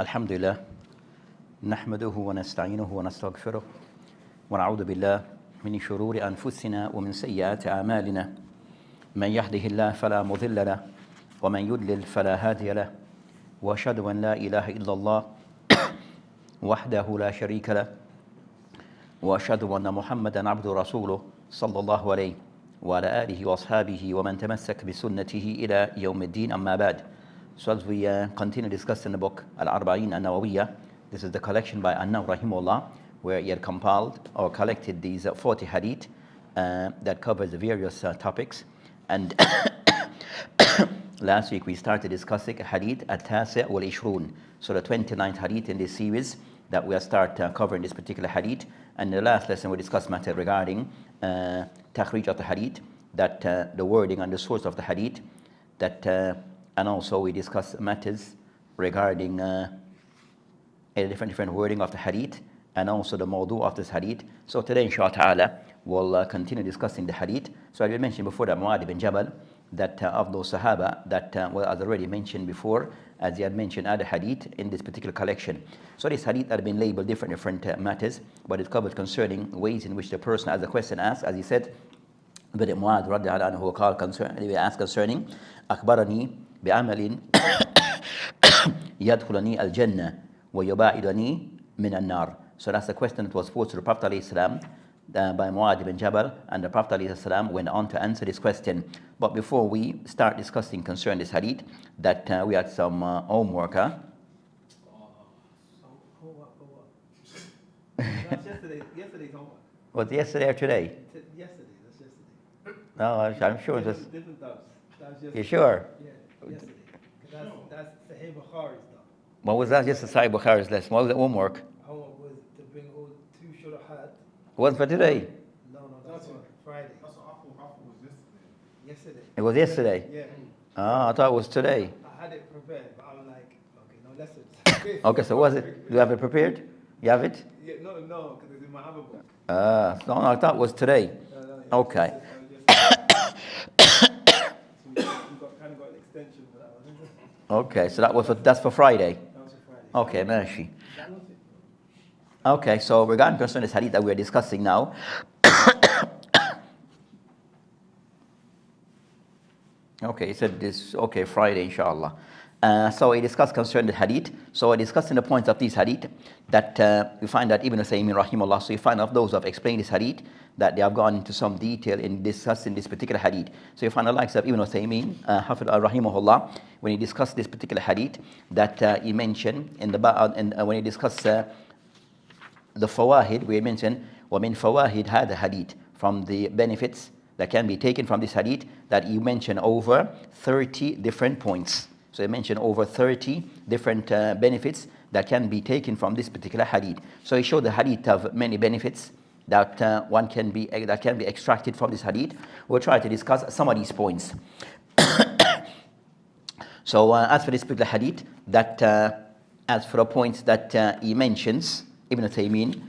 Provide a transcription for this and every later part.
الحمد لله نحمده ونستعينه ونستغفره ونعوذ بالله من شرور أنفسنا ومن سيئات أعمالنا من يهده الله فلا مضل له ومن يضلل فلا هادي له وأشهد أن لا إله إلا الله وحده لا شريك له وأشهد أن محمدا عبده ورسوله صلى الله عليه وعلى آله وأصحابه ومن تمسك بسنته إلى يوم الدين أما بعد. So as we continue discussing the book Al-Arba'in An-Nawawiyya, this is the collection by An-Nawawi rahimahullah, where he had compiled or collected these 40 hadith that covers the various topics. And last week we started discussing hadith At-Tasi' wal-Ishrun, so the 29th hadith in this series that we'll start covering this particular hadith. And in the last lesson we discussed matter regarding takhrij of the hadith, that the wording and the source of the hadith, that and also we discussed matters regarding a different wording of the hadith and also the mawdu of this hadith. So today inshallah ta'ala we'll continue discussing the hadith. So I mentioned before that Mu'adh bin Jabal, that of those Sahaba that well, as already mentioned before, as he had mentioned other hadith in this particular collection. So this hadith had been labeled different matters, but it covers concerning ways in which the person as a question asked, as he said, but Mu'adh radiyallahu anhu called concerning, they asked concerning أخبرني بعمل يدخلني الجنة ويباعدني من النار. So that's the question that was posed to the Prophet ﷺ by Mu'adh bin Jabal, and the Prophet ﷺ went on to answer this question. But before we start discussing concerning this hadith, that we had some homework. That's yesterday's homework. Was it yesterday or today? Yesterday, that's yesterday. No, I'm sure it was. Different stuff. That was yesterday. You sure? Yeah, yesterday. That's Sahih Bukhari's stuff. What was that? Just the Sahih Bukhari's lesson. What was the homework? Homework was to bring all two shurahat. Wasn't for today? No, that's on Friday. That's what I thought was yesterday. Yesterday. It was yesterday? Yeah. I thought it was today. I had it prepared, but I'm like, okay, no lessons. Okay, so was it? Do you have it prepared? You have it? Yeah, no, because it's in my other book. No, I thought it was today. No, Okay. We kind of got an extension for that one, isn't it? Okay, so that's for Friday. That was for Friday. Okay, Mashi. That was it. Okay, so regarding concerning this hadith that we are discussing now. Okay, he said this, okay, Friday, inshallah. So we discussed concerning the hadith. So we're discussing the points of these hadith that we find that Ibn Uthaymin rahimahullah, so you find of those who have explained this hadith, that they have gone into some detail in discussing this particular hadith. So you find the likes of Ibn Uthaymin, Hafid rahimahullah, when he discussed this particular hadith, that he mentioned in the when he discussed the fawahid, we mentioned وَمِن فَوَاهِدْ هَذَا hadith, from the benefits that can be taken from this hadith, that he mentioned over 30 different points. So he mentioned over 30 different benefits that can be taken from this particular hadith. So he showed the hadith of many benefits that can be extracted from this hadith. We'll try to discuss some of these points. So as for this particular hadith, that as for the points that he mentions, Ibn Taymiyyah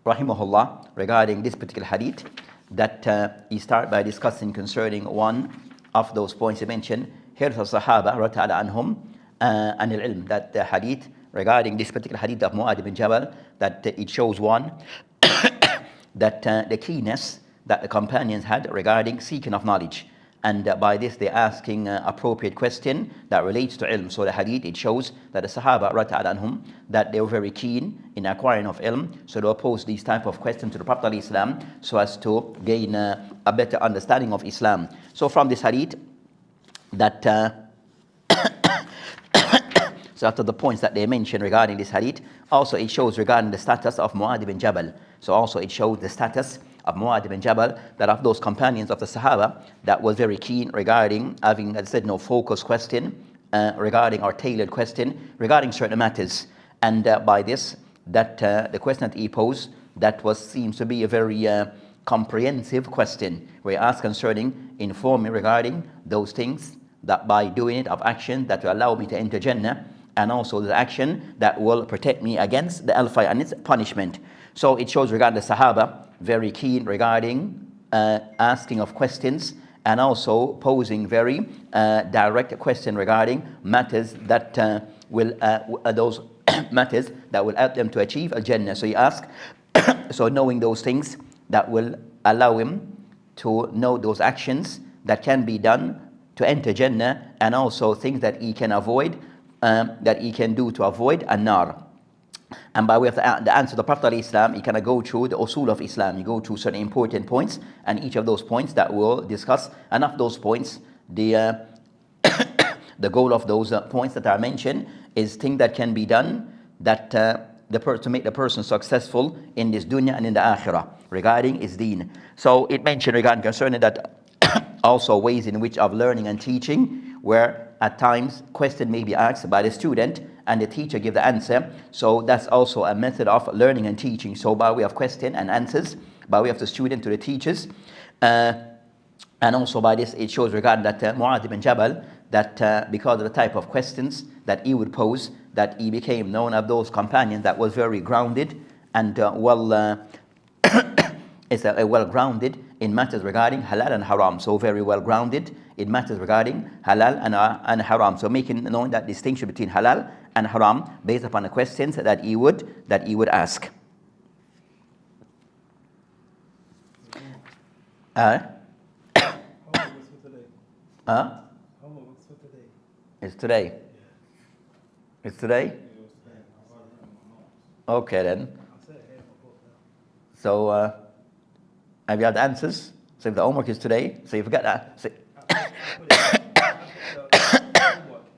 rahimahullah, regarding this particular hadith, that he start by discussing concerning one of those points he mentioned, Hirth al-Sahaba radiyallahu anhum an al-ilm, that the hadith regarding this particular hadith of Mu'adh bin Jabal, that it shows one, that the keenness that the companions had regarding seeking of knowledge. And by this they're asking appropriate question that relates to ilm. So the hadith, it shows that the Sahaba radiyallahu anhum, that they were very keen in acquiring of ilm. So they pose these type of questions to the Prophet ﷺ so as to gain a better understanding of Islam. So from this hadith, that so after the points that they mentioned regarding this hadith, also it shows regarding the status of Mu'adh bin Jabal. So also it shows the status of Mu'adh bin Jabal, that of those companions of the Sahaba that was very keen regarding having, as I said, no focused question regarding or tailored question regarding certain matters. And by this, that the question that he posed, that seems to be a very comprehensive question, where he asked concerning informing regarding those things that by doing it, of action that will allow me to enter Jannah, and also the action that will protect me against the hellfire and its punishment. So it shows regarding the Sahaba very keen regarding asking of questions and also posing very direct question regarding matters that will those matters that will help them to achieve al-Jannah. So he asked, so knowing those things that will allow him to know those actions that can be done to enter Jannah, and also things that he can avoid, that he can do to avoid an-nar. And by way of the answer, the Prophet ﷺ, he kind of go through the usul of Islam. You go through certain important points, and each of those points that we'll discuss, and of those points, the the goal of those points that are mentioned is things that can be done that to make the person successful in this dunya and in the akhirah regarding his deen. So it mentioned regarding concerning that also ways in which of learning and teaching, where at times question may be asked by the student and the teacher give the answer. So that's also a method of learning and teaching. So by way of question and answers, by way of the student to the teachers, and also by this it shows regarding that Mu'adh ibn Jabal, that because of the type of questions that he would pose, that he became known of those companions that was very grounded and well grounded in matters regarding halal and haram. So very well grounded in matters regarding halal and haram. So making known that distinction between halal and haram based upon the questions that he would ask. It's today. It's today? Okay then. So have you had the answers? So if the homework is today, so you forget that. So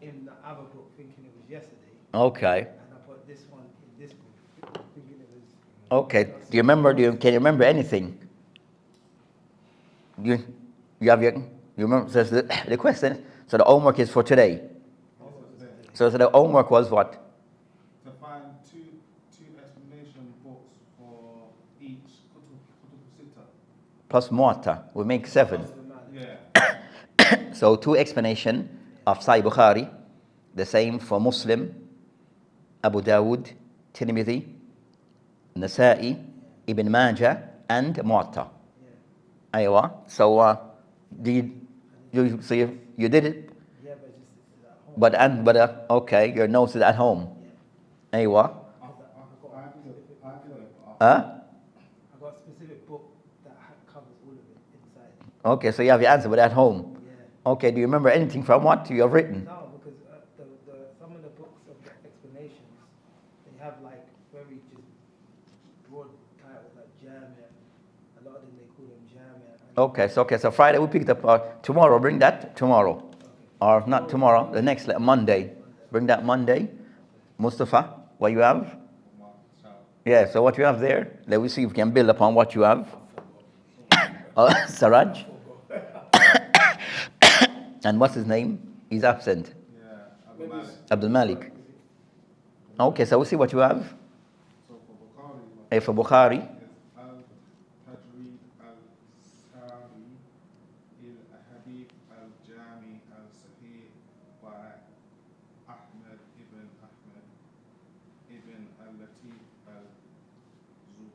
in the other book thinking it was yesterday. Okay. And I put this one in this book thinking it was. Okay. Can you remember anything? You remember? Says the question. So the homework is for today. So the homework was what? To find two explanation books for each kutub sita. Plus Muwatta. We make 7. Yeah. So 2 explanation of Sahih Bukhari. The same for Muslim, Abu Dawud, Tirmidhi, Nasa'i, Ibn Majah, and Muwatta. Aywa. So you did it. Yeah, but just at home. But okay, your notes is at home. Aywa. I got a specific book that covers all of it inside. Okay, so you have your answer, but at home. Yeah. Okay, do you remember anything from what you have written? No, because some of the books of the explanations, they have like very just broad titles like Jamia. A lot of them they call them Jamia. Okay, so Friday we picked up. Tomorrow, bring that tomorrow, Okay. or not tomorrow. The next Monday, bring that Monday. Mustafa, what you have? Yeah. So what you have there? Let me see if we can build upon what you have. Saraj. And what's his name? He's absent. Yeah. Abdul Malik. Okay, so we'll see what you have. So for Bukhari, For Bukhari, is Al-Tajreed Al-Sari Il-Hadith Al-Jami Al-Sahih by Ahmed ibn Al-Latif Al-Zubaydi.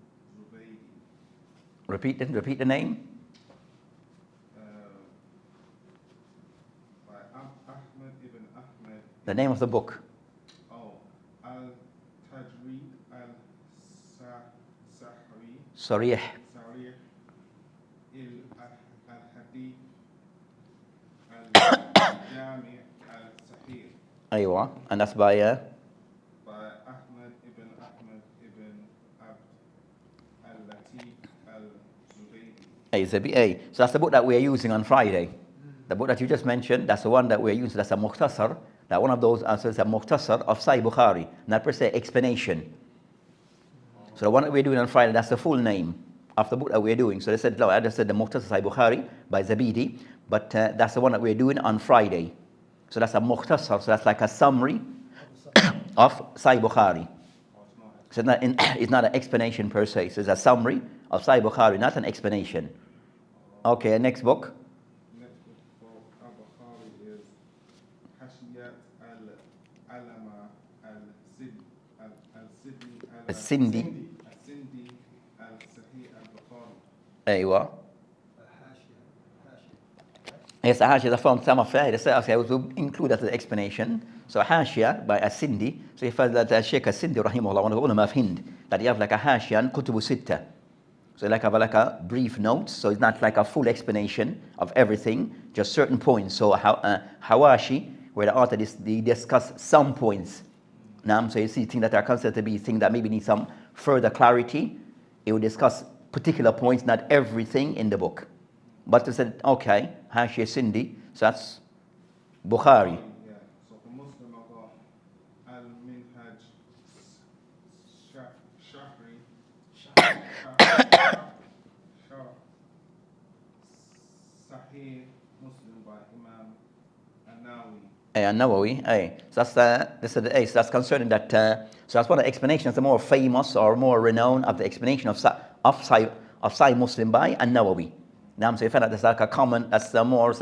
repeat the name. By Ahmed ibn Ahmed. The name of the book. Oh, Al-Tajreed Al-Sahri Sarih. Sarih Al-Hadith Al-Jami Al-Sahih Aywa. And that's by Ahmed ibn Abd Al-Latif Al-Zubaydi. So that's the book that we are using on Friday. The book that you just mentioned, that's the one that we are using. That's a mukhtasar. That one of those answers a mukhtasar of Sahih Bukhari, not per se explanation. So the one that we're doing on Friday, that's the full name of the book that we're doing. So they said, no, I just said the mukhtasar Sahih Bukhari by Zabidi, but that's the one that we're doing on Friday. So that's a mukhtasar. So that's like a summary of Sahih Bukhari. So it's not an explanation per se. So it's a summary of Sahih Bukhari, not an explanation. Okay, next book. Next book for Al-Bukhari is Hashiyat Al-Alama Al-Sindi. Al-Sindi Al-Sahih Al-Bukhari. Aywa. Yes, the Hashia is a form some of it. I will include that as the explanation. So Hashia by As-Sindi. So if that Sheikh As-Sindi rahimahullah, one of the ulama of Hind, that you have like a Hashia and Kutubu Sitta. So like have like a brief notes. So it's not like a full explanation of everything, just certain points. So Hawashi, where the author they discuss some points. So you see things that are considered to be things that maybe need some further clarity. It will discuss particular points, not everything in the book. But they said, okay, Hashia Sindi, so that's Bukhari. Yeah. So for Muslim, I've got Al-Minhaj Shahri Sahih Muslim by Imam An-Nawawi. Nawawi, so that's concerning that. So that's one of the explanations, the more famous or more renowned of the explanation of Sahih Muslim by An-Nawawi. Now, so you find out that's like a common, that's a more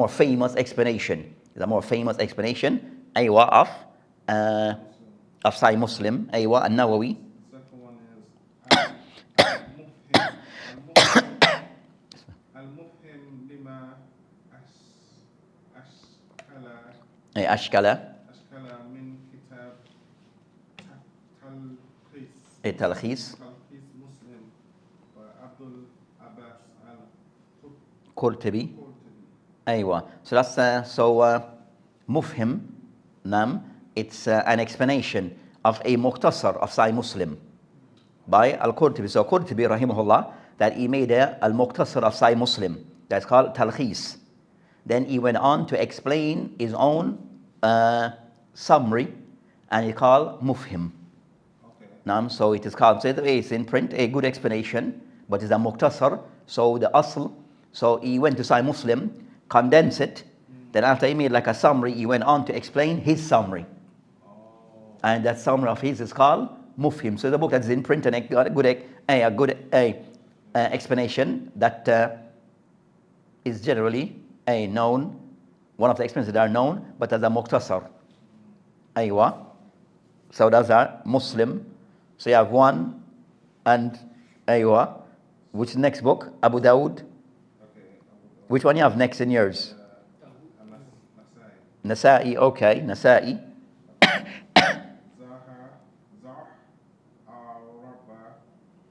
famous explanation. It's a more famous explanation, of Sahih Muslim, An-Nawawi. The second one is Al-Mufhim Lima Ashkala, min Kitab Talkhis Talkhis, Muslim by Abdul Abbas Qurtubi. Al-Qurtubi. So that's Mufhim, it's an explanation of a Muqtasar of Sahih Muslim by Al-Qurtubi. So Qurtubi rahimahullah, that he made a Al-Muqtasar of Sahih Muslim, that's called Talkhis. Then he went on to explain his own summary, and he called Mufhim. Okay. So it is called, so it's in print, a good explanation, but it's a Muqtasar. So the Asl, so he went to Sahih Muslim, condensed it, then after he made like a summary, he went on to explain his summary. And that summary of his is called Mufhim. So the book that's in print and got a good explanation that is generally known, one of the explanations that are known, but as a Muqtasar. So those are Muslim. So you have one, and which next book? Abu Dawud. Okay. Which one you have next in yours? Nasai. Nasa'i, okay, Nasa'i. Zah Araba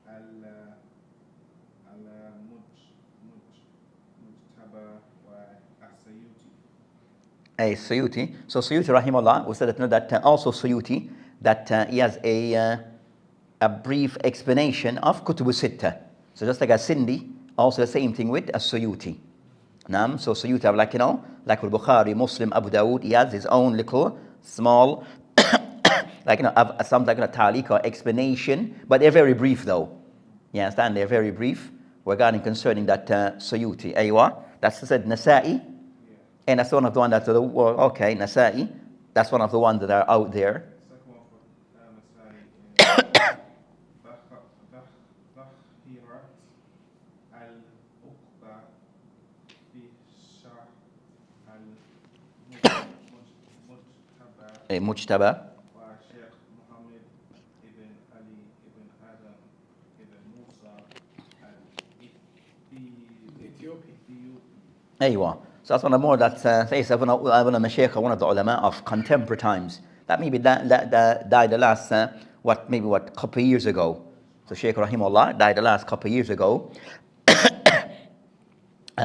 Al-Mujtaba wa As-Sayuti. Suyuti. So Suyuti rahimahullah, we said that also Suyuti, that he has a brief explanation of Kutubu Sitta. So just like a Sindi, also the same thing with a Suyuti. So Suyuti have like Al-Bukhari, Muslim, Abu Dawud, he has his own little small something like a taliq or explanation, but they're very brief though. You understand? They're very brief regarding concerning that Suyuti. That's said Nasa'i, and that's one of the ones that's okay, Nasa'i. That's one of the ones that are out there. Second one for Nasai is Bakhirat Al-Uqba fi Shah Al-Mujtaba Mujtaba. wa Sheikh Muhammad ibn Ali ibn Adam ibn Musa al-Ethiopi. So that's one of the more that says one of the ulama of contemporary times. That maybe that died the last couple of years ago. So Shaykh Rahimahullah died the last couple of years ago. He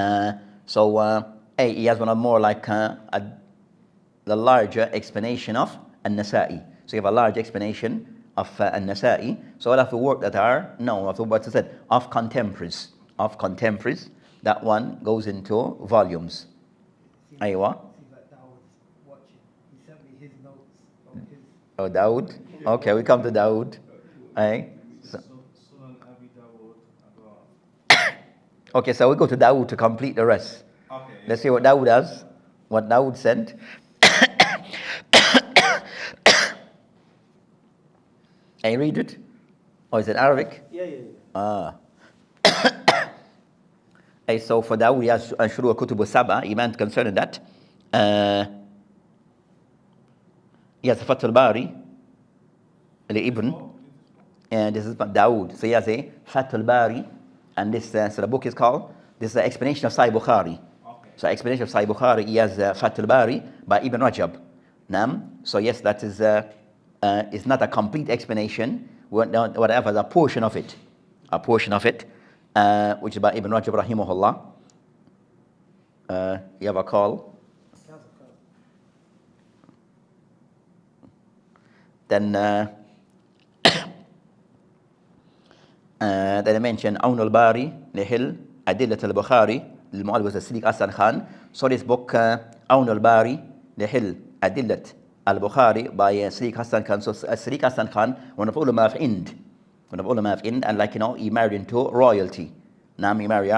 has one of more like the larger explanation of An-Nasa'i. So you have a large explanation of An-Nasa'i. So all of the work that are known, of what I said, of contemporaries, that one goes into volumes. Seems like Dawood's watching. He sent me his notes of his. Oh, Dawood? Okay, we come to Dawood. So, Sunan Abi Dawud. okay, so we go to Dawood to complete the rest. Okay. Let's see what Dawood has, what Dawood sent. Can you read it? Or is it Arabic? Yeah. So for Dawood, he has Shuru al-Kutub Saba, he meant concerning that. He has Fath al-Bari, Ibn, and this is Dawood. So he has a Fath al-Bari, and this, so the book is called, this is the explanation of Sahih Bukhari. Okay. So explanation of Sahih Bukhari, he has Fath al-Bari by Ibn Rajab. So yes, that is not a complete explanation, whatever, a portion of it, which is by Ibn Rajab rahimahullah. You have a call? Then I mentioned Awn al-Bari لحل أدلة البخاري للمؤلف was Siddiq Hassan Khan. So this book Awn al-Bari لحل أدلة البخاري by Siddiq Hassan Khan. So Siddiq Hassan Khan, one of ulama of Ind, and like he married into royalty. Now he married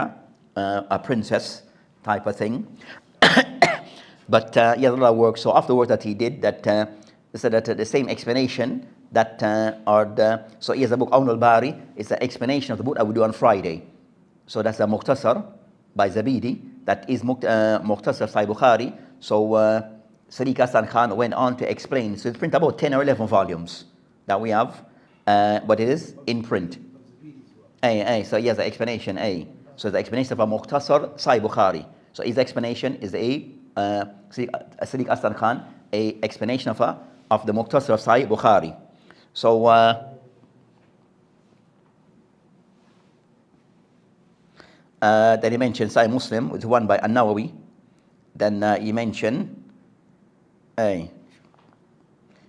a princess type of thing. But he has a lot of work. So after the work that he did, that said that the same explanation that so he has a book Awn al-Bari. It's the explanation of the book I will do on Friday. So that's a Mukhtasar by Zabidi. That is Mukhtasar Sahih Bukhari. So Siddiq Hassan Khan went on to explain. So it's print about 10 or 11 volumes that we have, but it is in print. So he has an explanation. So the explanation of a Mukhtasar Sahih Bukhari. So his explanation is Siddiq Hassan Khan, a explanation of the Mukhtasar of Sahih Bukhari. So then he mentioned Sahih Muslim, which is one by Nawawi. Then he mentioned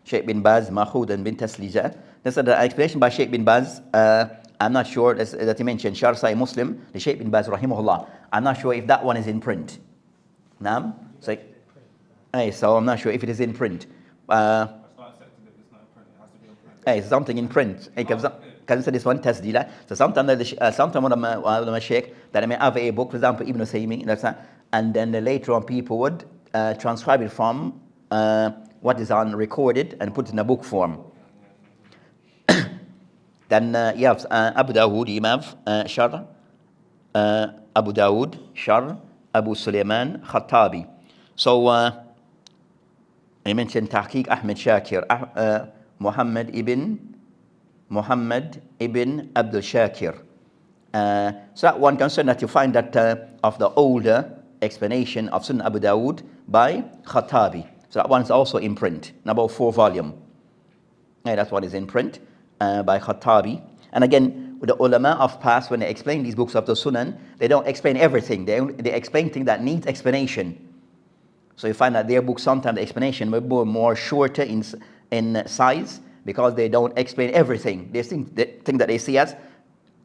Sheikh bin Baz, Mahud and bin Taslija. That's an explanation by Sheikh bin Baz. I'm not sure that he mentioned Shar Sahih Muslim, the Sheikh bin Baz rahimahullah. I'm not sure if that one is in print. Naam? So I'm not sure if it is in print. Something in print. Can you say this one? Tasdila. So sometimes one of my sheikh that I may have a book, for example, Ibn Taymiyyah, and then later on people would transcribe it from what is on recorded and put it in a book form. Then you have Abu Dawood, Imam, Shar, Abu Dawood, Shar, Abu Sulaiman, Khattabi. So I mentioned Tahqiq Ahmed Shakir, Muhammad ibn Abdul Shakir. So that one concern that you find that of the older explanation of Sunan Abu Dawood by Khattabi. So that one is also in print, in about 4 volumes. That's what is in print by Khattabi. And again, with the ulama of past, when they explain these books of the Sunan, they don't explain everything. They explain things that need explanation. So you find that their books sometimes the explanation will be more shorter in size because they don't explain everything. They think that they see as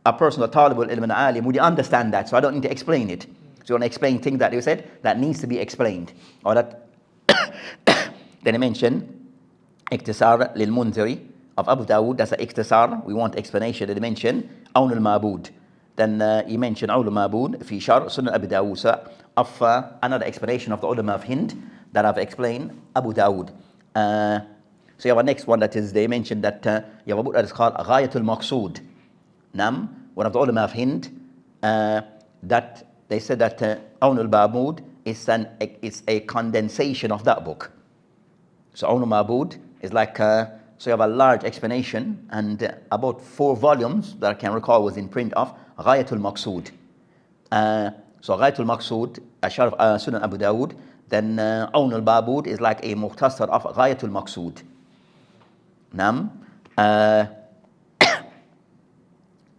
a person, a talibul ilm and alim, would understand that, so I don't need to explain it. So you want to explain things that you said that needs to be explained. Or that then I mentioned Ikhtisar lil Munziri of Abu Dawood, that's an Ikhtisar. We want explanation. Then they mentioned Awn al-Mabud. Then he mentioned Awn al-Mabud fi Shar Sunan Abu Dawud of another explanation of the ulama of Hind that I've explained, Abu Dawood. So you have a next one that is, they mentioned that you have a book that is called Ghayatul Maqsood. One of the ulama of Hind, that they said that Awn al-Mabud is a condensation of that book. So Awn al-Mabud is like, so you have a large explanation and about 4 volumes that I can recall was in print of Ghayatul Maqsood. So Ghayatul Maqsood, Ashar of Sunan Abu Dawood. Then Awn al-Mabud is like a Mukhtasar of Ghayatul Maqsood.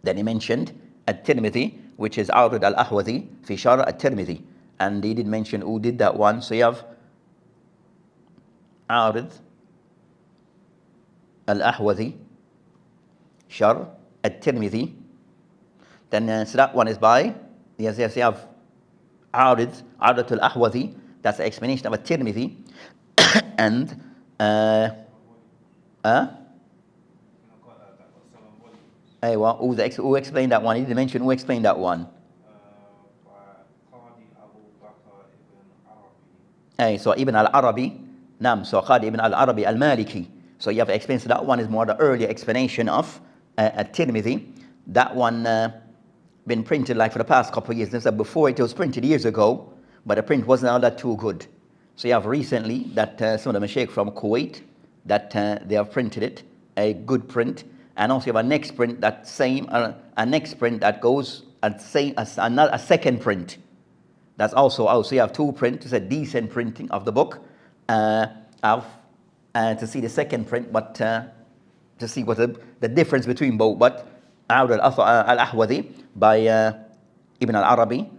Then he mentioned At-Tirmidhi, which is Arid al-Ahwazi fi Shar At-Tirmidhi. And he did mention who did that one. So you have Arid al-Ahwazi, Shar At-Tirmidhi. Then so that one is by, yes, you have Arid al-Ahwazi, that's the explanation of At-Tirmidhi. And who explained that one? He didn't mention who explained that one. So Ibn al-Arabi, so Qadi Ibn al-Arabi al-Maliki. So you have explained, so that one is more the earlier explanation of At-Tirmidhi. That one been printed like for the past couple of years. Before it was printed years ago, but the print wasn't all that too good. So you have recently that some of the Mashaykh from Kuwait, that they have printed it, a good print. And also you have a next print that same, a next print that goes and same as a second print. That's also you have two prints, it's a decent printing of the book. Of to see the second print, but to see what the difference between both. But al-Ahwazi by Ibn al-Arabi,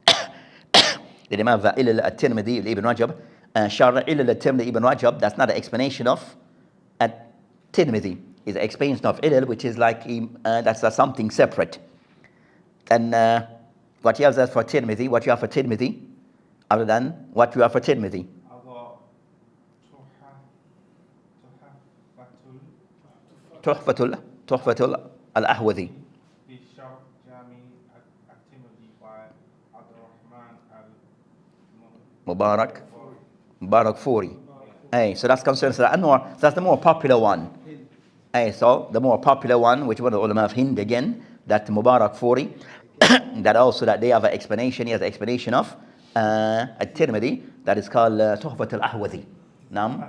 the Imam Ilal al-Tirmidhi, Ibn Rajab, Sharh Ilal al-Tirmidhi, Ibn Rajab, that's not an explanation of at-Tirmidhi. It's an explanation of Ilal, which is like, that's something separate. And what you have there for Tirmidhi, what you have for Tirmidhi, other than what you have for Tirmidhi. Tuhfatul al-Ahwazi. Mubarak Furi. So that's considered so that's the more popular one. So the more popular one, which one of the ulama of Hind again, that Mubarak Furi, that also that they have an explanation. He has an explanation of at-Tirmidhi that is called Tuhfatul al-Ahwazi. Nam.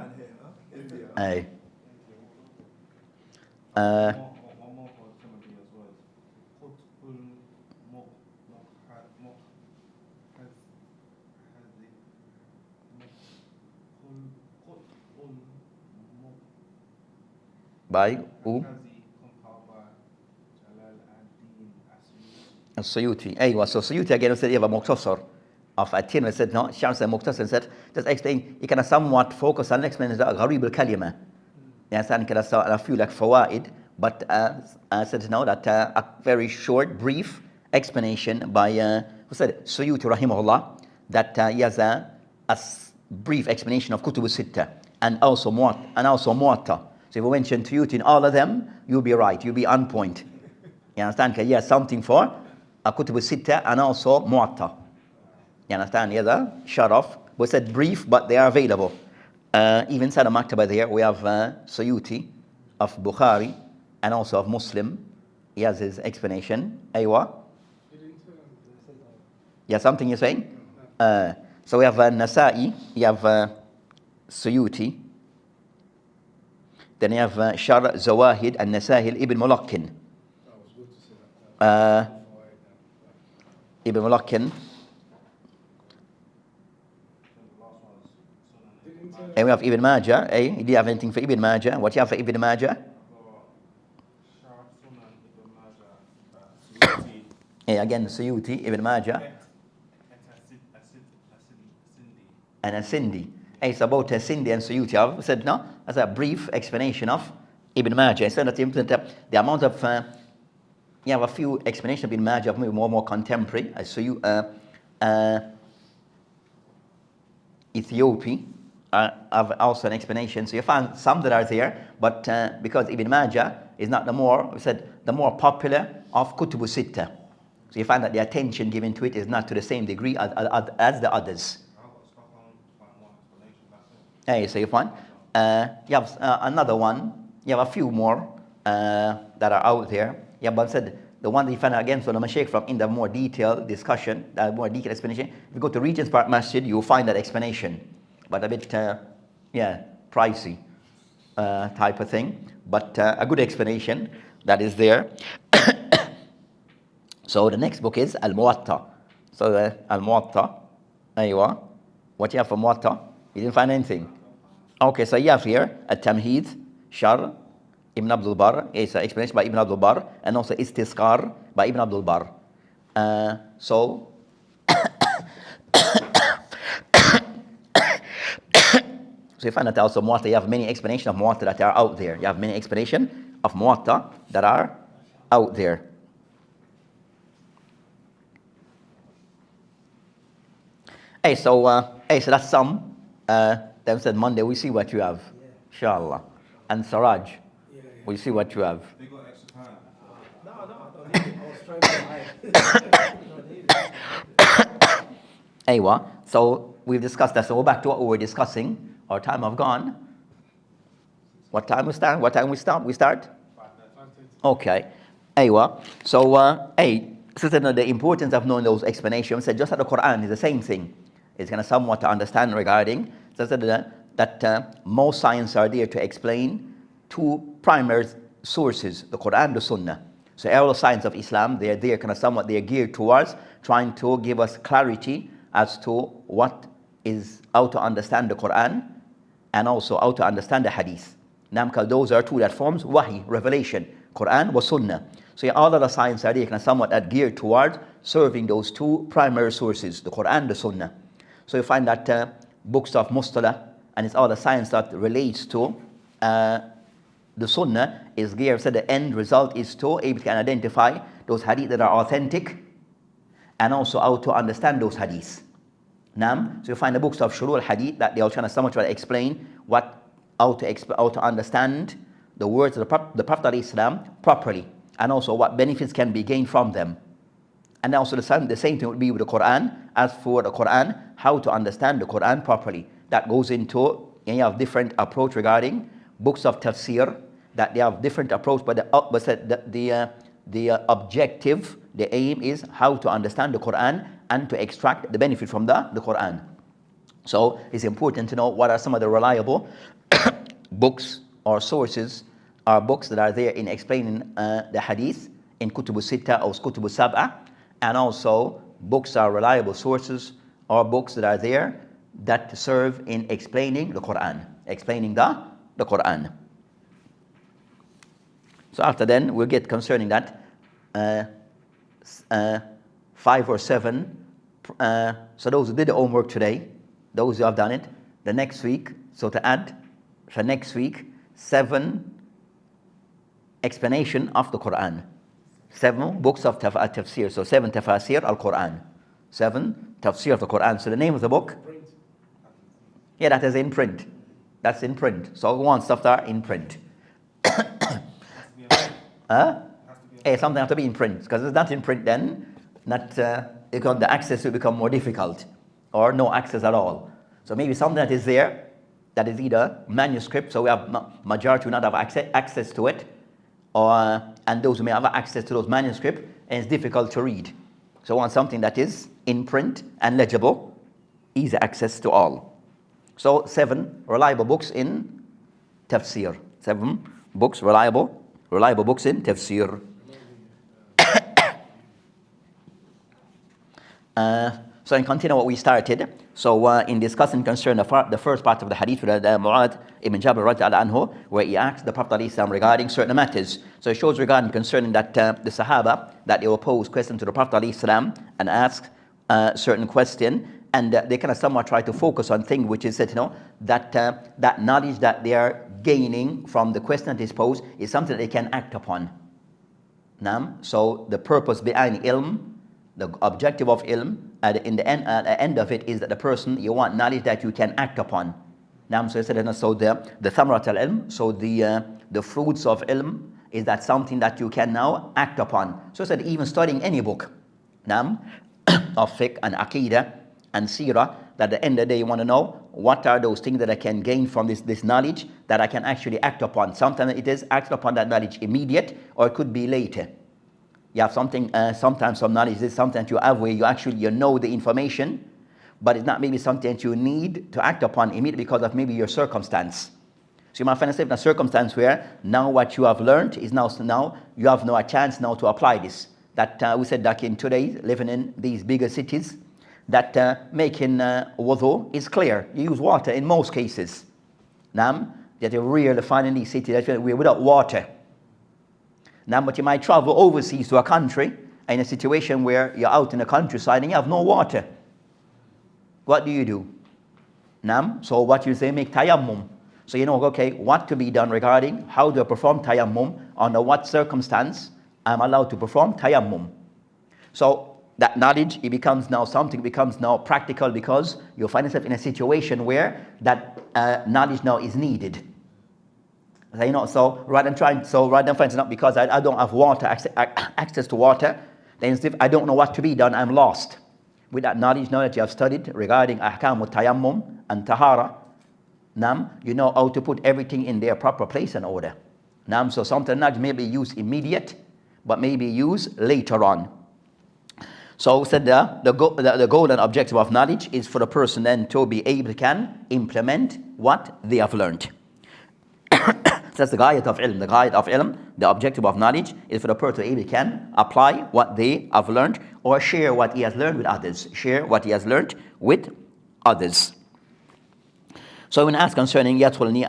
One more for Timothy as well. By As-Suyuti. So Suyuti again said you have a Muqtasar of at-Tirmidhi. Said no, Shams and Muqtasar said just explain, you can somewhat focus on explaining the Gharib al-Kalima. Yes, and a few like fawaid, but I said no, that a very short, brief explanation by who said Suyuti rahimahullah, that he has a brief explanation of Kutub al-Sitta and also Muwatta. So if we mention Suyuti in all of them, you'll be right, you'll be on point. You understand? He has something for Kutub al-Sitta and also Muwatta. You understand? He has a sharaf. We said brief, but they are available. Even inside the Maktaba there, we have Suyuti of Bukhari and also of Muslim. He has his explanation. Aywa? Yeah, something you're saying? So we have Nasa'i, you have Suyuti. Then you have Shar Zawahid and Nasahil Ibn Mulakkin. Ibn Mulakkin. And we have Ibn Majah. Do you have anything for Ibn Majah? What do you have for Ibn Majah? Again, Suyuti, Ibn Majah. And a Sindi. It's about a Sindi and Suyuti. I've said no, that's a brief explanation of Ibn Majah. Instead of the amount of, you have a few explanations of Ibn Majah, maybe more contemporary. Ethiopia. Have also an explanation. So you find some that are there, but because Ibn Majah is not the more popular of Kutub al-Sitta. So you find that the attention given to it is not to the same degree as the others. So you find you have another one. You have a few more that are out there. Yeah, but I said the one that you find again, so the Mashaykh from in the more detailed discussion, more detailed explanation. If you go to Regent's Park Masjid, you will find that explanation. But a bit, pricey type of thing. But a good explanation that is there. So the next book is Al-Muwatta. So Al-Muwatta, aywa. What you have for Muwatta? You didn't find anything. Okay, so you have here At-Tamheed, Shar, Ibn Abdul Bar. It's an explanation by Ibn Abdul Bar. And also Istisqar by Ibn Abdul Bar. So you find that also Muwatta, you have many explanations of Muwatta that are out there. You have many explanations of Muwatta that are out there. So that's some. Then said Monday, we see what you have. Inshallah. And Saraj, we see what you have. They got extra time. No, I don't need it. I was trying to hide. Aywa. So we've discussed that. So we're back to what we were discussing. Our time have gone. What time we start? We start? Okay. Aywa. So, so the importance of knowing those explanations, said just like the Quran is the same thing. It's going to somewhat to understand regarding so that most science are there to explain two primary sources, the Quran, the Sunnah. So all the science of Islam, they're geared towards trying to give us clarity as to what is how to understand the Quran and also how to understand the Hadith. Now, because those are two that forms wahi, revelation, Quran wa Sunnah. So all of the science are there, somewhat geared towards serving those two primary sources, the Quran, the Sunnah. So you find that books of Mustalah and it's all the science that relates to the Sunnah is geared, so the end result is to able to identify those hadith that are authentic and also how to understand those hadiths. So you find the books of Shuru al-Hadith that they are trying to somewhat explain how to understand the words of the Prophet ﷺ properly, and also what benefits can be gained from them. And also the same thing would be with the Quran. As for the Quran, how to understand the Quran properly. That goes into different approach regarding books of tafsir, that they have different approach, but the objective, the aim is how to understand the Quran and to extract the benefit from the Quran. So it's important to know what are some of the reliable books or sources or books that are there in explaining the hadith in Kutubu Sitta or Kutubu Sab'a, and also books are reliable sources or books that are there that serve in explaining the Quran, explaining the Quran. So after then we'll get concerning that 5 or 7. So those who did the homework today, those who have done it, the next week, so to add for next week, 7 explanation of the Quran. 7 books of tafsir, so 7 tafsir al-Quran. 7 tafsir of the Quran. So the name of the book? Yeah, that is in print. That's in print. So one stuff that are in print. Something has to be in print, because if it's not in print, then the access will become more difficult, or no access at all. So maybe something that is there, that is either manuscript, so we have majority will not have access to it, and those who may have access to those manuscripts, and it's difficult to read. So we want something that is in print and legible, easy access to all. So 7 reliable books in tafsir. 7 books, reliable books in tafsir. So in continue what we started. So in discussing concern the first part of the hadith with Mu'adh ibn Jabal radiallahu anhu, where he asked the Prophet ﷺ regarding certain matters. So it shows regarding concerning that the Sahaba, that they will pose questions to the Prophet ﷺ and ask certain question, and they kind of somewhat try to focus on things which is that that knowledge that they are gaining from the question that is posed is something that they can act upon. So the purpose behind ilm, the objective of ilm, at the end of it is that the person, you want knowledge that you can act upon. So the thamarat al-ilm, so the fruits of ilm is that something that you can now act upon. So it's that even studying any book of fiqh and aqidah and seerah, that at the end of the day you want to know what are those things that I can gain from this knowledge that I can actually act upon. Sometimes it is act upon that knowledge immediate, or it could be later. You have something, sometimes some knowledge is something that you have where you know the information, but it's not maybe something that you need to act upon immediately because of maybe your circumstance. So you might find yourself in a circumstance where now what you have learned is now you have no chance now to apply this. That we said that in today, living in these bigger cities, that making wudu is clear. You use water in most cases. That you rarely find in these cities that we're without water. But you might travel overseas to a country in a situation where you're out in the countryside and you have no water. What do you do? So what you say, make tayammum. So you know, okay, what to be done regarding how do I perform tayammum, under what circumstance I'm allowed to perform tayammum. So that knowledge, it becomes now practical, because you'll find yourself in a situation where that knowledge now is needed. So rather than finding out because I don't have water, access to water, then if I don't know what to be done, I'm lost. With that knowledge now that you have studied regarding ahkamu tayammum and tahara, you know how to put everything in their proper place and order. So something knowledge may be used immediate, but may be used later on. So said the goal and objective of knowledge is for the person then to be able to can implement what they have learned. So that's the ghayat of ilm. The ghayat of ilm, the objective of knowledge, is for the person to able can apply what they have learned or share what he has learned with others. Share what he has learned with others. So when asked concerning yadkhulni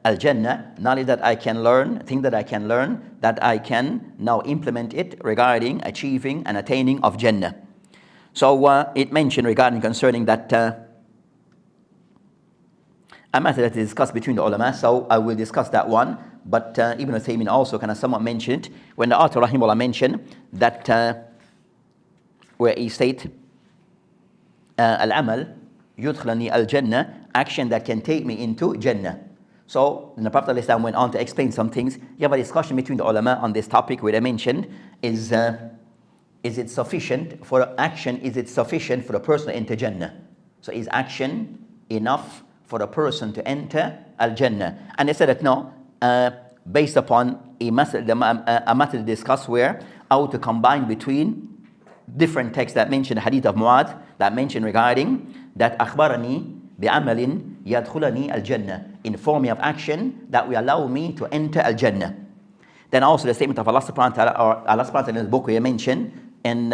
al-jannah, knowledge that I can learn, thing that I can learn, that I can now implement it regarding achieving and attaining of Jannah. So it mentioned regarding concerning that a matter that is discussed between the ulama, so I will discuss that one. But Ibn Uthaymin also kind of somewhat mentioned when the author rahimahullah mentioned that where he stated al-amal yudkhilani al-jannah, action that can take me into Jannah. So the Prophet ﷺ went on to explain some things. You have a discussion between the ulama on this topic where they mentioned is it sufficient for action? Is it sufficient for the person to enter Jannah? So is action enough for the person to enter Al-Jannah? And they said that no, based upon a matter discussed where how to combine between different texts that mention the hadith of Mu'adh, that mention regarding that akhbarani bi'amalin yadkhulani al-jannah, inform me of action that will allow me to enter al-jannah. Then also the statement of Allah subhanahu wa ta'ala, or Allah subhanahu wa ta'ala in his book where he mentioned in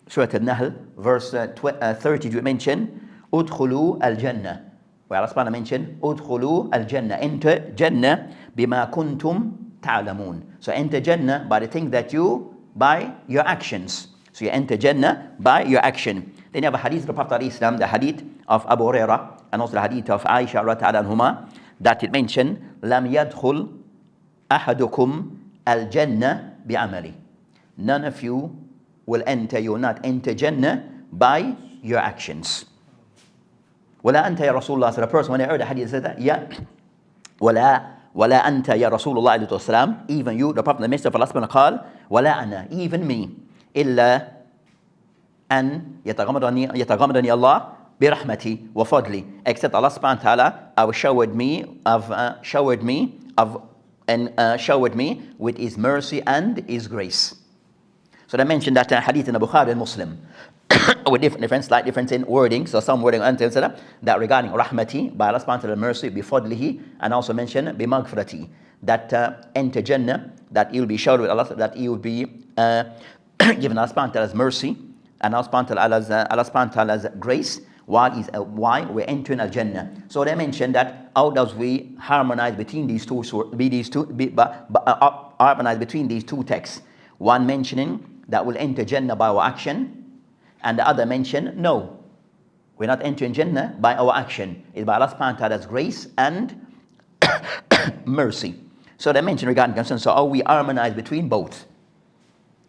Surah Al-Nahl verse 30, we mention udkhulu al-jannah, where Allah subhanahu wa ta'ala mentioned udkhulu al-jannah, enter Jannah bima kuntum ta'lamun. So enter Jannah by the thing that you, by your actions. So you enter Jannah by your action. Then you have a hadith of the Prophet ﷺ, the hadith of Abu Hurairah, and also the hadith of Aisha radhiyallahu anhuma, that it mentioned lam yadkhul ahadukum al-jannah bi'amali. None of you will enter, you will not enter Jannah by your actions. Wala anta ya Rasulullah. So the person, when I heard the hadith, said that, yeah, wala anta ya Rasulullah alayhi wasalam, even you, the Prophet, the Messenger of Allah subhanahu wa ta'ala, wala ana, even me, illa an yataghammadani Allah birahmati wa fadli, except Allah subhanahu wa ta'ala showered me with His mercy and His grace. So they mentioned that hadith in the Bukhari and Muslim with slight difference in wording. So some wording that regarding rahmati, by Allah subhanahu wa ta'ala mercy, bi fadlihi, and also mention bi maghfirati, that enter Jannah, that He will be showered with Allah, that He will be given Allah subhanahu wa ta'ala's mercy and Allah subhanahu wa ta'ala's grace why we're entering Al-Jannah. So they mentioned that how does we harmonize between these two harmonize between these two texts, one mentioning that we'll enter Jannah by our action, and the other mention no, we're not entering Jannah by our action, it's by Allah subhanahu wa ta'ala's grace and mercy. So they mentioned regarding concern, so how we harmonize between both.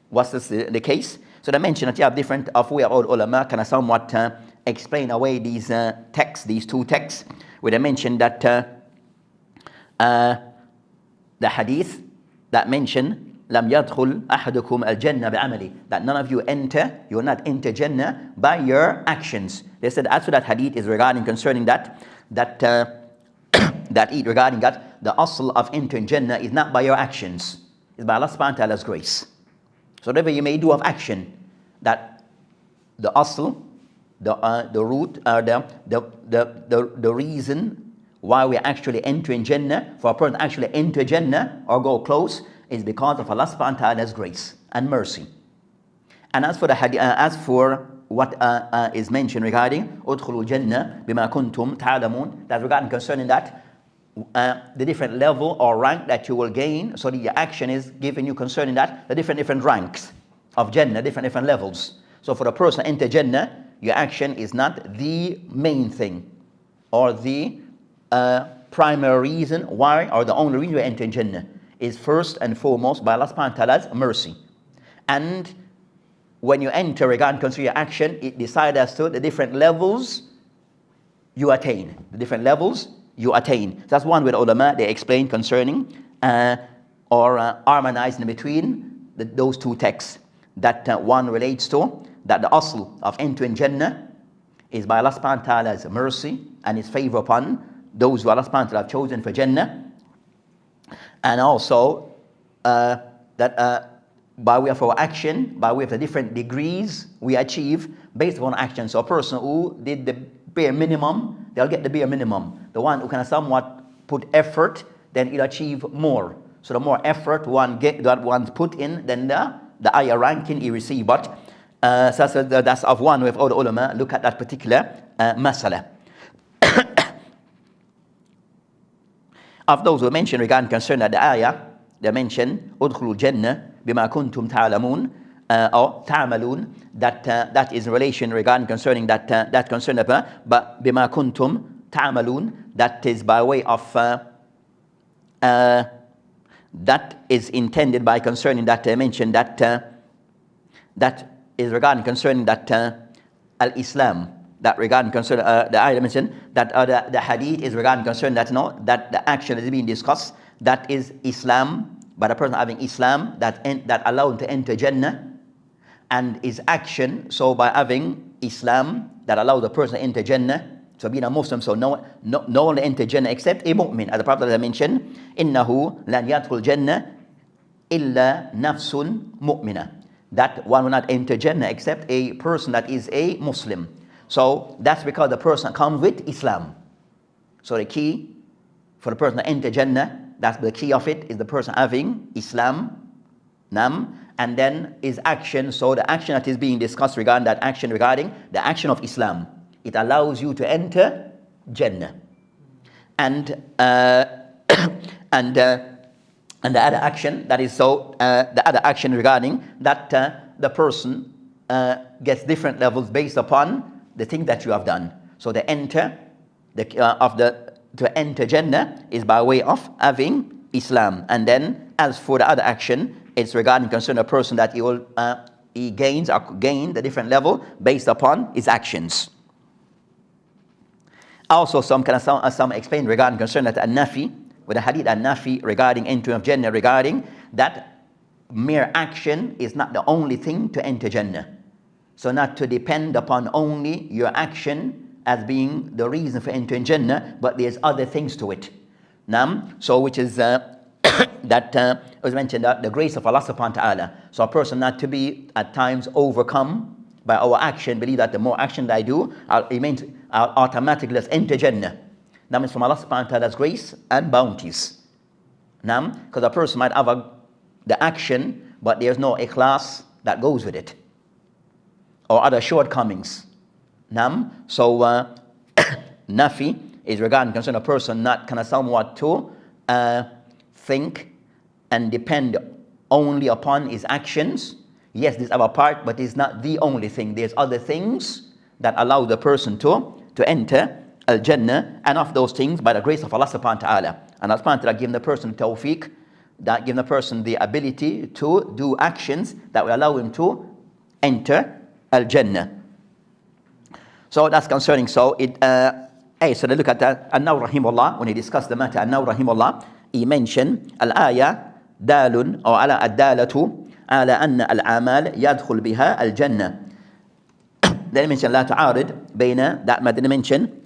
What's this the case? So they mentioned that you have different of way of ulama kind of somewhat explain away these texts, these two texts, where they mentioned that the hadith that mention lam yadkhul ahadukum al-jannah bi'amali, that none of you will not enter Jannah by your actions. They said as for that hadith is regarding concerning that regarding that the asl of entering Jannah is not by your actions, it's by Allah subhanahu wa ta'ala's grace. So whatever you may do of action, that the asl, the root, the reason why we actually entering Jannah, for a person to actually enter Jannah or go close, is because of Allah subhanahu wa ta'ala's grace and mercy. And as for the hadith, as for what is mentioned regarding udkhulu Jannah bima kuntum ta'lamun, that's regarding concerning that the different level or rank that you will gain. So the action is giving you concerning that the different ranks of Jannah, different levels. So for the person to enter Jannah, your action is not the main thing or the primary reason why, or the only reason you enter Jannah, is first and foremost by Allah subhanahu wa ta'ala's mercy. And when you enter regarding concerning your action, it decides as to the different levels you attain. The different levels you attain. So that's one way the ulama they explain concerning or harmonizing between those two texts. That one relates to that the asl of entering Jannah is by Allah subhanahu wa ta'ala's mercy and His favor upon those who Allah subhanahu wa ta'ala have chosen for Jannah, and also that by way of our action, by way of the different degrees we achieve based upon action. So a person who did the bare minimum, they'll get the bare minimum. The one who can somewhat put effort, then it'll achieve more. So the more effort that one's put in, then the higher ranking he receive. But so that's of one with all the ulama look at that particular masala. Of those who mentioned regarding concern that the ayah, they mentioned udkhulul jannah bima kuntum ta'lamun or ta'malun, that is in relation regarding concerning that concern about, but bima kuntum ta'malun, that is by way of that is intended by concerning that mentioned that that is regarding concerning that al-Islam, that regarding concern the ayah mentioned that the hadith is regarding concern that that the action is being discussed, that is Islam, by the person having Islam that allowed to enter Jannah, and his action, so by having Islam that allowed the person to enter Jannah, so being a Muslim, so no one enter Jannah except a mu'min. As the Prophet mentioned, innahu lan yadkhul Jannah illa nafsun mu'mina, that one will not enter Jannah except a person that is a Muslim. So that's because the person comes with Islam. So the key for the person to enter Jannah, that's the key of it, is the person having Islam, and then his action. So the action that is being discussed regarding the action of Islam, it allows you to enter Jannah. And and the other action, that is so the other action regarding that the person gets different levels based upon the thing that you have done. So to enter Jannah is by way of having Islam. And then as for the other action, it's regarding concern a person that he gains the different level based upon his actions. Also some explain regarding concern that an-nafi, with the hadith an-nafi regarding entering of Jannah, regarding that mere action is not the only thing to enter Jannah. So not to depend upon only your action as being the reason for entering Jannah, but there's other things to it. So which is that was mentioned, that the grace of Allah subhanahu wa ta'ala. So a person not to be at times overcome by our action, believe that the more action that I do, I'll automatically enter Jannah. That means from Allah subhanahu wa ta'ala's grace and bounties. Because a person might have the action, but there's no ikhlas that goes with it, or other shortcomings. So nafi is regarding concern a person not kind of somewhat to think and depend only upon his actions. Yes, this is our part, but it's not the only thing. There's other things that allow the person to enter Al-Jannah, and of those things by the grace of Allah subhanahu wa ta'ala. And Allah subhanahu wa ta'ala giving the person tawfiq, that giving the person the ability to do actions that will allow him to enter Al-Jannah. So that's concerning. So it so they look at that. An-Nawawi rahimahullah, when he discussed the matter, An-Nawawi rahimahullah, he mentioned al-ayah dalun or ala ad-dalatu ala anna al-amal yadkhul biha al-jannah. Then he mentioned la ta'arid bayna, that madina mention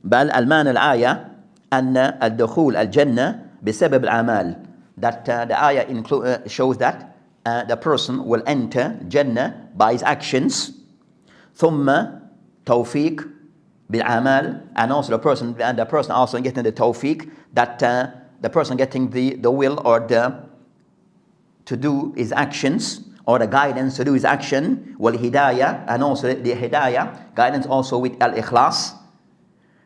بل المعنى الآية أن الدخول الجنة بسبب الأعمال, that the ayah shows that the person will enter Jannah by his actions. ثم توفيق بالأعمال, and also the person also getting the tawfiq, that the person getting the will or to do his actions, or the guidance to do his action, wal hidayah, and also the hidayah guidance also with al-ikhlas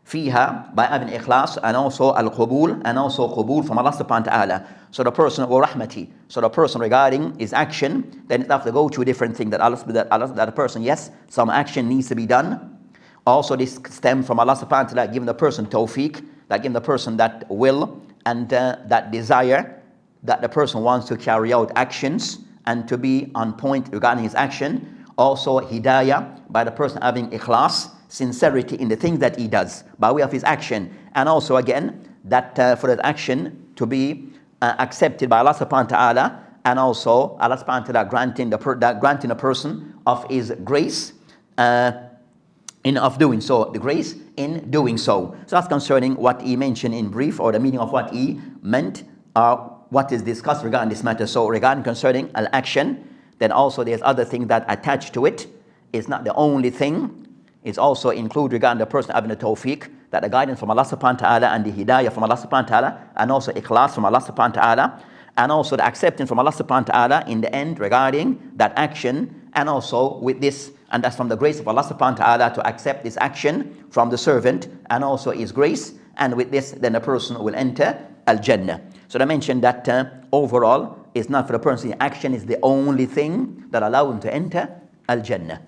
fiha, by having ikhlas, and also al-qubul, and also qubul from Allah subhanahu wa ta'ala. So the person, wa rahmati, so the person regarding his action, then it have to go to a different thing, that the person, yes, some action needs to be done. Also this stems from Allah subhanahu wa ta'ala giving the person tawfiq, that giving the person that will and that desire, that the person wants to carry out actions and to be on point regarding his action. Also hidayah, by the person having ikhlas, sincerity in the things that he does by way of his action, and also again that for that action to be accepted by Allah subhanahu wa ta'ala, and also Allah subhanahu wa ta'ala granting a person of his grace of doing so, the grace in doing so. So that's concerning what he mentioned in brief, or the meaning of what he meant, what is discussed regarding this matter. So regarding concerning al-action, then also there's other things that attach to it. It's not the only thing. It's also include regarding the person having the tawfiq, that the guidance from Allah subhanahu wa ta'ala and the hidayah from Allah subhanahu wa ta'ala, and also ikhlas from Allah subhanahu wa ta'ala, and also the acceptance from Allah subhanahu wa ta'ala in the end regarding that action, and also with this, and that's from the grace of Allah subhanahu wa ta'ala to accept this action from the servant, and also his grace, and with this then the person will enter Al-Jannah. So they mentioned that overall it's not for the person, the action is the only thing that allows him to enter Al-Jannah.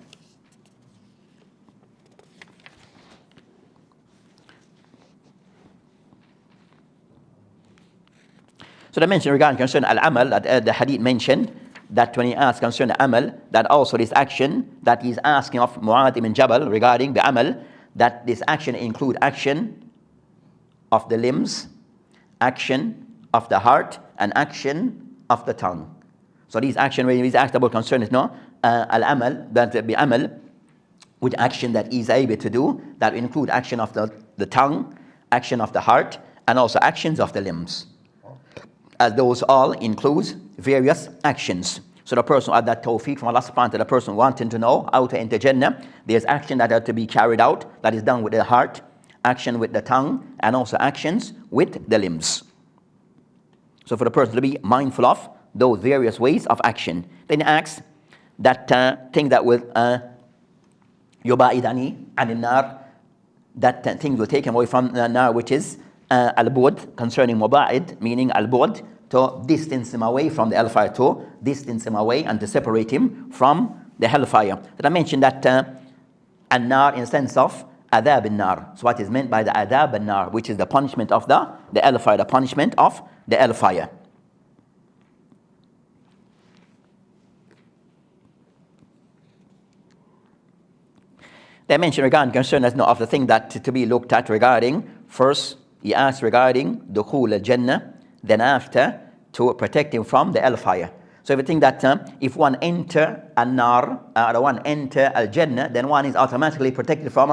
So they mentioned regarding concern al-amal, that the hadith mentioned that when he asked concerning amal, that also this action that he's asking of Mu'adh ibn Jabal regarding the amal, that this action include action of the limbs, action of the heart, and action of the tongue. So these action, when he's asked about concern is no al-amal, that be amal, with action that he's able to do, that include action of the tongue, action of the heart, and also actions of the limbs. As those all includes various actions. So the person had that tawfiq from Allah subhanahu wa ta'ala, the person wanting to know how to enter Jannah, there's action that have to be carried out, that is done with the heart, action with the tongue, and also actions with the limbs. So for the person to be mindful of those various ways of action. Then he asks that thing that will yubaidani anin nar, that things will take him away from the nar, which is al-bu'd, concerning muba'id, meaning al-bu'd, to distance him away from the hellfire, to distance him away and to separate him from the hellfire. That I mentioned that an-nar in the sense of adab an-nar. So what is meant by the adab an-nar, which is the punishment of the hellfire, the punishment of the hellfire. They mentioned regarding concern as no of the thing that to be looked at regarding first. He asked regarding dukhul al-Jannah, then after to protect him from the hellfire. So if you think that if one enter an-nar, or one enter al-Jannah, then one is automatically protected from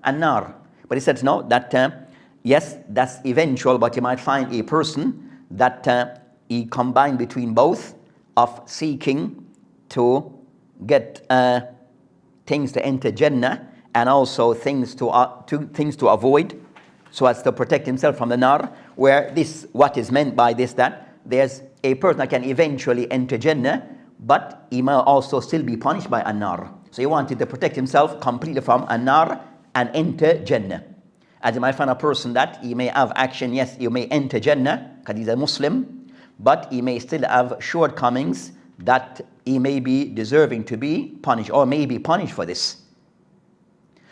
an-nar. But he said no, that yes, that's eventual, but you might find a person that he combined between both of seeking to get things to enter Jannah and also things to avoid, so as to protect himself from the nar, where this, what is meant by this, that there's a person that can eventually enter Jannah, but he may also still be punished by an-nar. So he wanted to protect himself completely from an-nar and enter Jannah. As you might find a person that he may have action, yes, you may enter Jannah because he's a Muslim, but he may still have shortcomings that he may be deserving to be punished or may be punished for this.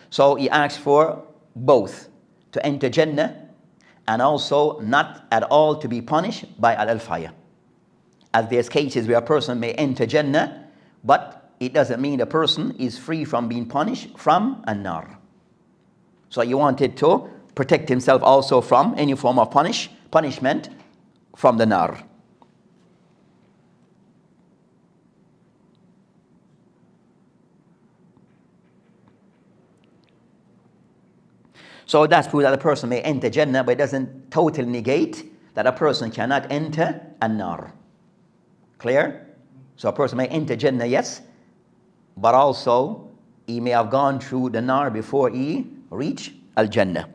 So he asks for both, to enter Jannah and also not at all to be punished by al-fire. As there's cases where a person may enter Jannah, but it doesn't mean the person is free from being punished from an-nar. So he wanted to protect himself also from any form of punishment from the nar. So that's proof that a person may enter Jannah, but it doesn't totally negate that a person cannot enter an-nar. Clear? So a person may enter Jannah, yes, but also he may have gone through the nar before he reach Al-Jannah.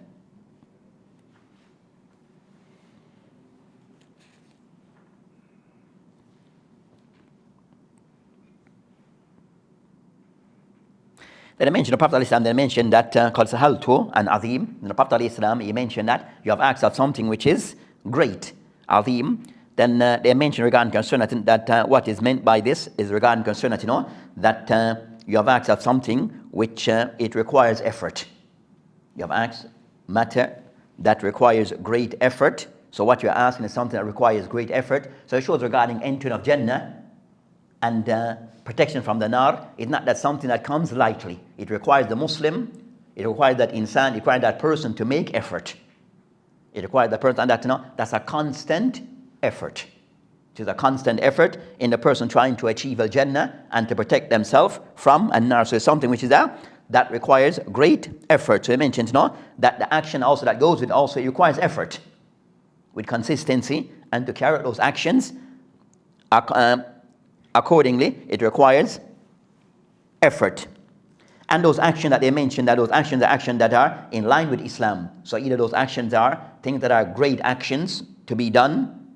Then I mentioned the Prophet ﷺ, they mentioned that called Sahaltu and Azim. The Prophet ﷺ, he mentioned that you have asked of something which is great, Azim. Then they mentioned regarding concern that what is meant by this is regarding concern that that you have asked of something which it requires effort. You have asked matter that requires great effort. So what you're asking is something that requires great effort. So it shows regarding entering of Jannah and protection from the nar, it's not that something that comes lightly. It requires the Muslim, it requires that insan, it requires that person to make effort. It requires the person that that's a constant effort. It is a constant effort in the person trying to achieve al-Jannah and to protect themselves from an-nar. So it's something which is that requires great effort. So he mentions that the action also that goes with also it requires effort with consistency, and to carry out those actions accordingly, it requires effort. And those actions that they mentioned, that those actions are actions that are in line with Islam. So either those actions are things that are great actions to be done,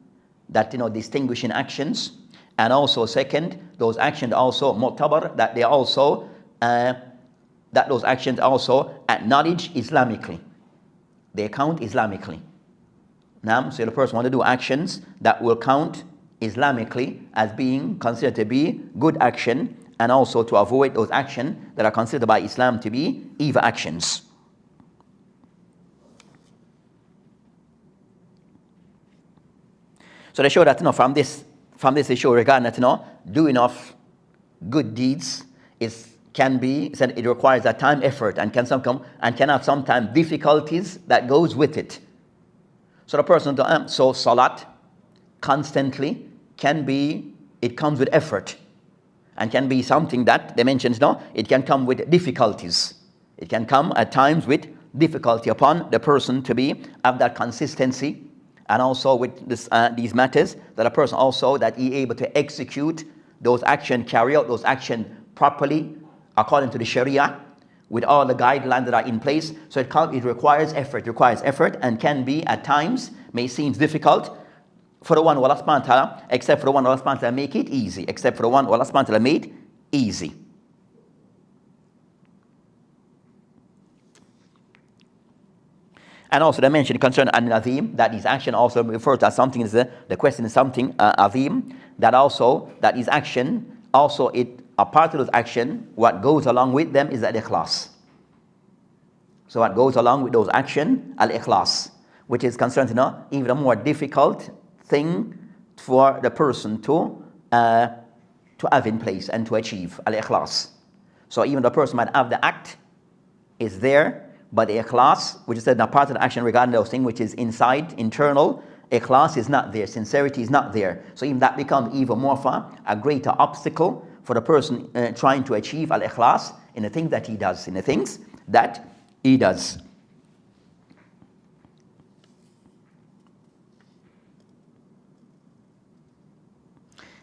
that distinguishing actions, and also second, those actions also mu'tabar, that they also that those actions also acknowledge Islamically. They count Islamically. Now, so the person want to do actions that will count Islamically as being considered to be good action, and also to avoid those actions that are considered by Islam to be evil actions. So they show that from this they show regarding that doing of good deeds it requires a time, effort, and can have sometimes difficulties that goes with it. So the person so salat constantly it comes with effort, and can be something that they mentioned it can come with difficulties. It can come at times with difficulty upon the person to have that consistency, and also with these matters that a person also that he able to execute those actions, carry out those actions properly according to the Sharia, with all the guidelines that are in place. So it requires effort, and can be at times, may seem difficult for the one who Allah subhanahu wa ta'ala, except for the one who Allah subhanahu wa ta'ala make it easy, except for the one who Allah subhanahu wa ta'ala made easy. And also they mentioned concerning an-azim, that his action also refers to as something, the question is something azim, that his action also a part of those action, what goes along with them is al-ikhlas. So what goes along with those action, al-ikhlas, which is concerned even a more difficult thing for the person to have in place and to achieve, al-ikhlas. So even the person might have the act is there, but the ikhlas, which is a part of the action regarding those things which is inside, internal, ikhlas is not there, sincerity is not there. So even that becomes even more of a greater obstacle for the person trying to achieve al-ikhlas in the things that he does,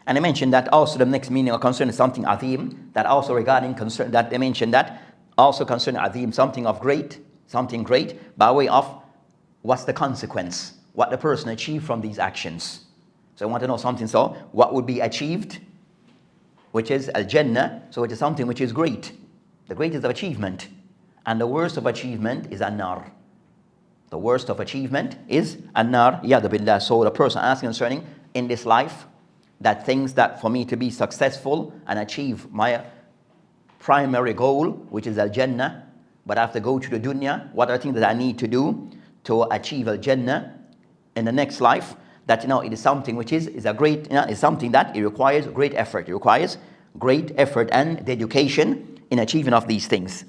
And they mentioned that also the next meaning or concern is something azim, that also regarding concern, that they mentioned that also concerning azim, something great, by way of what's the consequence, what the person achieved from these actions. So I want to know something, so what would be achieved, which is al-Jannah, so it is something which is great, the greatest of achievement. And the worst of achievement is an-nar. The worst of achievement is an-nar, yadu billah. So the person asking concerning in this life, that things that for me to be successful and achieve my primary goal, which is al-Jannah, but I have to go to the dunya, what are things that I need to do to achieve al-Jannah in the next life? That it is something which is a great, is something that it requires great effort. It requires great effort and dedication in achieving of these things.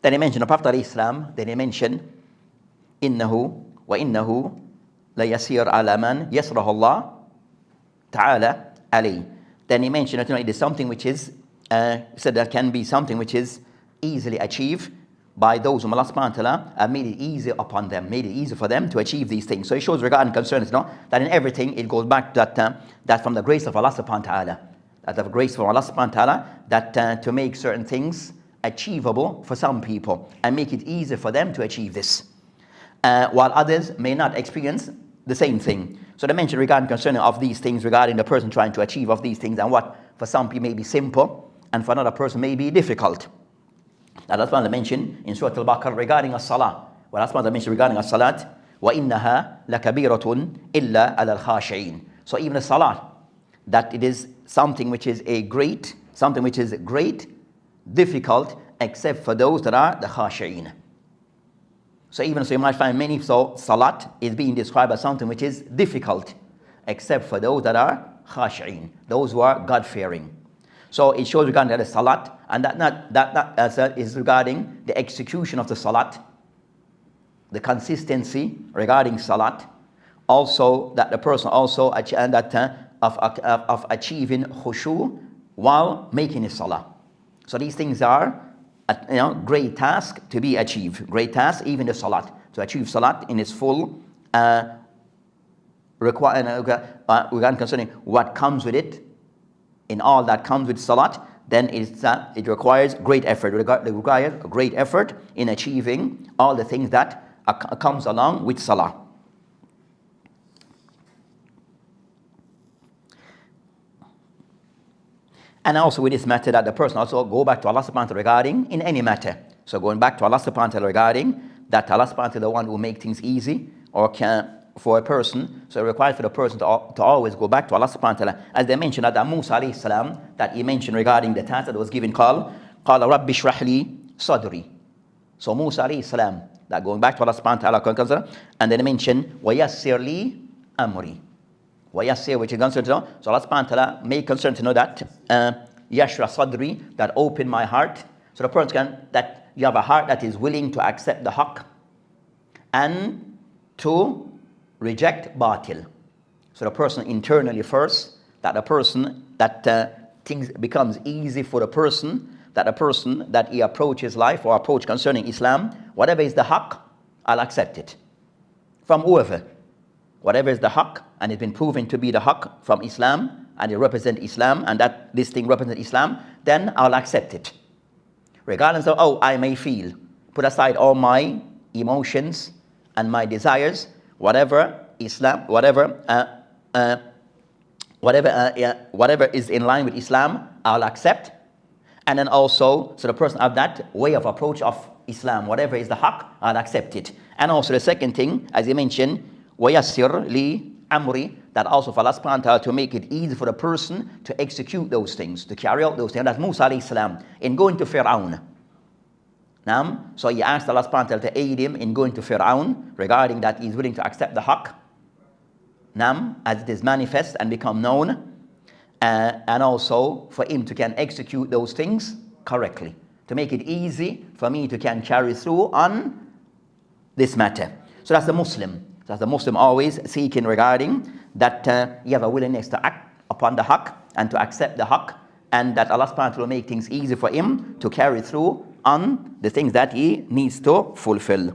Then he mentioned the Prophet al-Islam, then he mentioned innahu wa innahu la yasir ala man yasrahu Allah ta'ala alayh. Then he mentioned that it is something which is said that can be something which is easily achieved by those whom Allah subhanahu wa ta'ala have made it easy upon them, made it easy for them to achieve these things. So it shows regarding concerns, that in everything it goes back to that from the grace of Allah subhanahu wa ta'ala, that the grace from Allah subhanahu wa ta'ala, that to make certain things achievable for some people and make it easy for them to achieve this, while others may not experience the same thing. So they mentioned regarding concerning of these things, regarding the person trying to achieve of these things, and what for some people may be simple and for another person may be difficult. Now that's what they mentioned in Surah Al-Baqarah regarding as-salah. Well, that's what they mentioned regarding as-salat. وَإِنَّهَا لَكَبِيرَةٌ إِلَّا عَلَى الْخَاشِعِينَ. So even a salah, that it is something which is great, difficult, except for those that are the khashi'in. So you might find many, salat is being described as something which is difficult, except for those that are khashi'in, those who are God-fearing. So it shows regarding the salat, and that is regarding the execution of the salat, the consistency regarding salat, also that the person also of achieving khushu while making his salah. So these things are great task to be achieved. Great task, even the salat. To achieve salat in its full regarding concerning what comes with it, in all that comes with salat, then it requires great effort. It requires great effort in achieving all the things that comes along with salah. And also with this matter that the person also go back to Allah subhanahu wa ta'ala regarding in any matter. So going back to Allah subhanahu wa ta'ala regarding that Allah subhanahu wa ta'ala the one who make things easy or can for a person. So it requires for the person to always go back to Allah subhanahu wa ta'ala. As they mentioned that Musa alayhi salam, that he mentioned regarding the task that was given call Rabbi shrah li sadri. So Musa alayhi salam, that going back to Allah subhanahu wa ta'ala, and then they mentioned wayassir li amri. Wayassir, which is concerned to know. So Allah subhanahu wa ta'ala made concern to know that yashra sadri, that open my heart. So the person can, that you have a heart that is willing to accept the haqq and to reject batil. So the person internally first, that the person that things becomes easy for the person, that the person that he approaches life or approach concerning Islam, whatever is the haqq, I'll accept it from whoever. Whatever is the haqq and it's been proven to be the haqq from Islam and it represents Islam and that this thing represents Islam, then I'll accept it. Regardless of I may feel, put aside all my emotions and my desires, whatever Islam, whatever is in line with Islam, I'll accept. And then also, so the person have that way of approach of Islam, whatever is the haqq, I'll accept it. And also the second thing, as he mentioned, وَيَسِّرْ لِي amri, that also for Allah subhanahu wa ta'ala to make it easy for the person to execute those things, to carry out those things. That's Musa alayhi salam in going to Fir'aun. So he asked Allah subhanahu wa ta'ala to aid him in going to Fir'aun regarding that he's willing to accept the haqq, as it is manifest and become known, and also for him to can execute those things correctly, to make it easy for me to can carry through on this matter. So that's the Muslim. That's the Muslim always seeking regarding that you have a willingness to act upon the haqq and to accept the haqq, and that Allah subhanahu wa ta'ala will make things easy for him to carry through on the things that he needs to fulfill.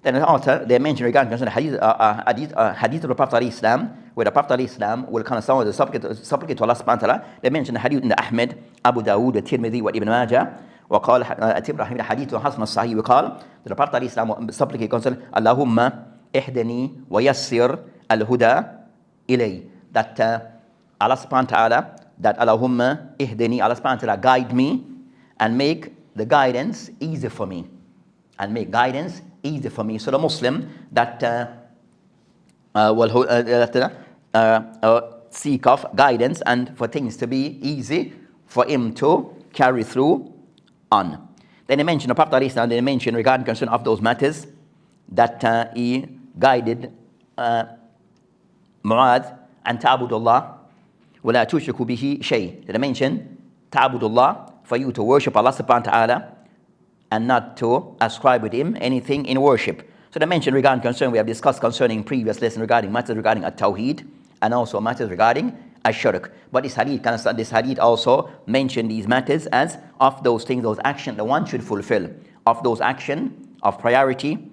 Then also they mention regarding hadith of the Prophet ﷺ, where the Prophet ﷺ will kind of sound the supplicate to Allah subhanahu wa ta'ala. They mention the hadith in the Ahmed, Abu Dawood, the Tirmidhi, wa Ibn Majah, وقال ابراهيم حديث حسن الصحيح وقال the Prophet ﷺ supplicate concerning Allahumma ihdini wa yassir al-huda ilay, that Allah subhanahu wa ta'ala, that Allahumma ihdini, Allah subhanahu wa ta'ala guide me and make the guidance easy for me, and make guidance easy for me. So the Muslim that seek of guidance and for things to be easy for him to carry through on. Then they mention the Prophet ﷺ, they mention regarding concern of those matters that he guided Mu'adh and ta'budullah wa la tushriku bihi shay. They mention ta'budullah, for you to worship Allah subhanahu wa ta'ala and not to ascribe with him anything in worship. So they mention regarding concern we have discussed concerning previous lesson regarding matters regarding at-tawheed and also matters regarding ash-shirk. But this hadith also mentioned these matters as of those things, those actions that one should fulfill, of those actions of priority,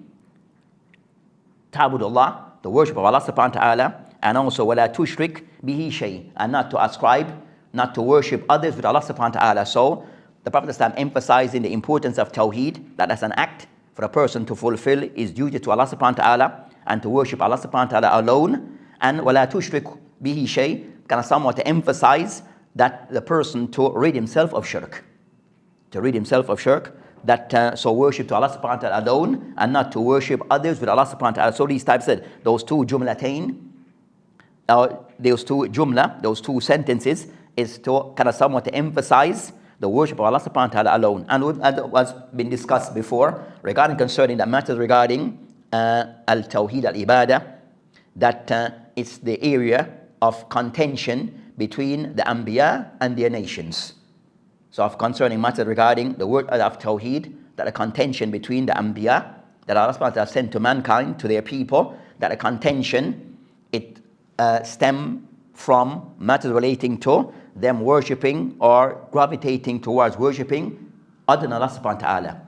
ta'budullah, the worship of Allah subhanahu wa ta'ala, and also wala tushrik bihi shay, and not to ascribe, not to worship others with Allah subhanahu wa ta'ala. So the Prophet ﷺ emphasizing the importance of tawheed, that as an act for a person to fulfill his duty to Allah subhanahu wa ta'ala and to worship Allah subhanahu wa ta'ala alone, and wala tushrik bihi shay, kind of somewhat to emphasize that the person to rid himself of shirk, that so worship to Allah subhanahu wa ta'ala alone and not to worship others with Allah subhanahu wa ta'ala. So these types said, those two jumlatain, those two sentences is to kind of somewhat to emphasize the worship of Allah subhanahu wa ta'ala alone. And as was been discussed before regarding concerning the matters regarding al-tawheed al-ibadah, that it's the area of contention between the Anbiya and their nations. So of concerning matters regarding the word of tawheed, that a contention between the Anbiya that Allah subhanahu wa ta'ala sent to mankind, to their people, that a contention, it stem from matters relating to them worshipping or gravitating towards worshipping other than Allah subhanahu wa ta'ala.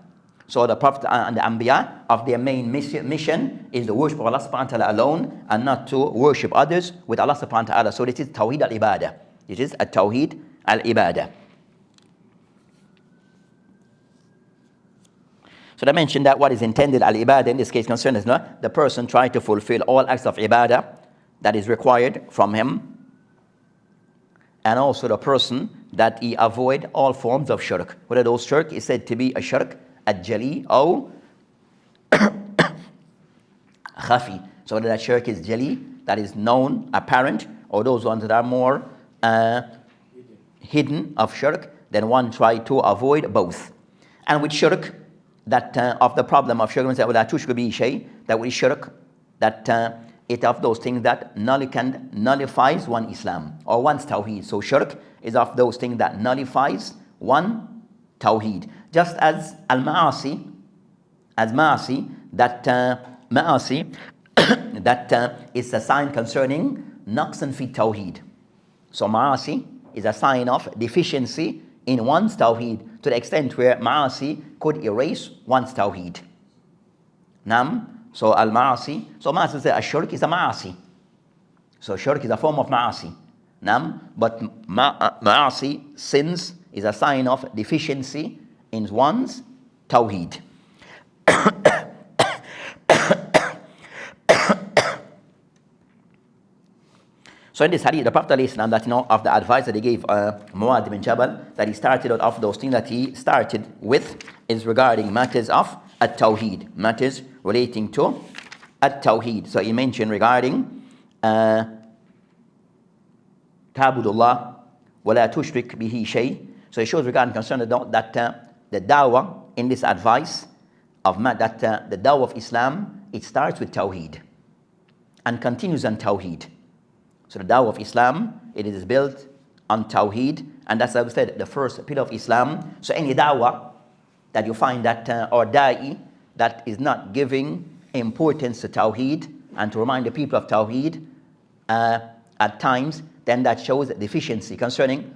So the Prophet and the Anbiya, of their main mission is the worship of Allah subhanahu wa ta'ala alone, and not to worship others with Allah subhanahu wa ta'ala. So this is Tawheed al-Ibadah. It is a Tawheed al-Ibadah. So I mentioned that what is intended al-Ibadah in this case concerns the person trying to fulfill all acts of Ibadah that is required from him, and also the person that he avoid all forms of shirk. Whether those shirk is said to be a shirk al-Jali or khafi. So whether that shirk is Jali, that is known, apparent, or those ones that are more hidden of shirk, then one try to avoid both. And with shirk, that of the problem of shirk, that with shirk, that it of those things that nullifies one Islam or one's Tawheed. So shirk is of those things that nullifies one Tawheed. Just as al-ma'asi, as ma'asi, that ma'asi, that is a sign concerning naqsan fi Tawheed. So ma'asi is a sign of deficiency in one's Tawheed, to the extent where ma'asi could erase one's Tawheed. So al-ma'asi, so ma'asi says shirk is a ma'asi. So shirk is a form of ma'asi. But ma'asi, sins, is a sign of deficiency in one's Tawheed. So in this hadith, the Prophet ﷺ, that of the advice that he gave Mu'adh bin Jabal, that he started out of those things that he started with, is regarding matters of at-Tawheed, matters relating to at-Tawheed. So he mentioned regarding Ta'budullah wa la tushrik bihi shay. So it shows regarding concern that the dawah in this advice of that the dawah of Islam, it starts with Tawheed and continues on Tawheed. So the dawah of Islam, it is built on Tawheed, and that's, as I said, the first pillar of Islam. So any dawah that you find that, or da'i, that is not giving importance to Tawheed and to remind the people of Tawheed at times, then that shows deficiency concerning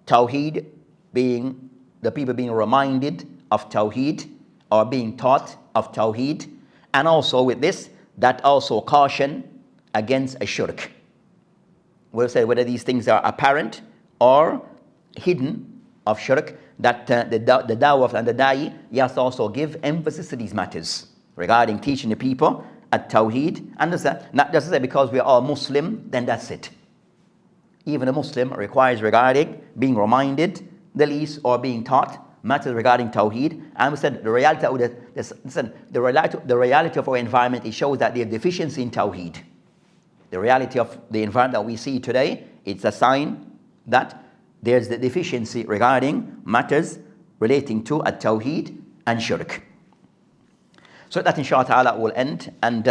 Tawheed, being the people being reminded of Tawheed or being taught of Tawheed. And also with this, that also caution against a shirk. We'll say whether these things are apparent or hidden of shirk, that the dawah and the da'i, he has to also give emphasis to these matters regarding teaching the people at Tawheed. And not just say because we are all Muslim, then that's it. Even a Muslim requires regarding being reminded the least or being taught matters regarding Tawheed. And we said the reality of the reality of our environment, it shows that there's deficiency in Tawheed. The reality of the environment that we see today, it's a sign that there's the deficiency regarding matters relating to at-Tawheed and shirk. So that inshallah ta'ala will end, and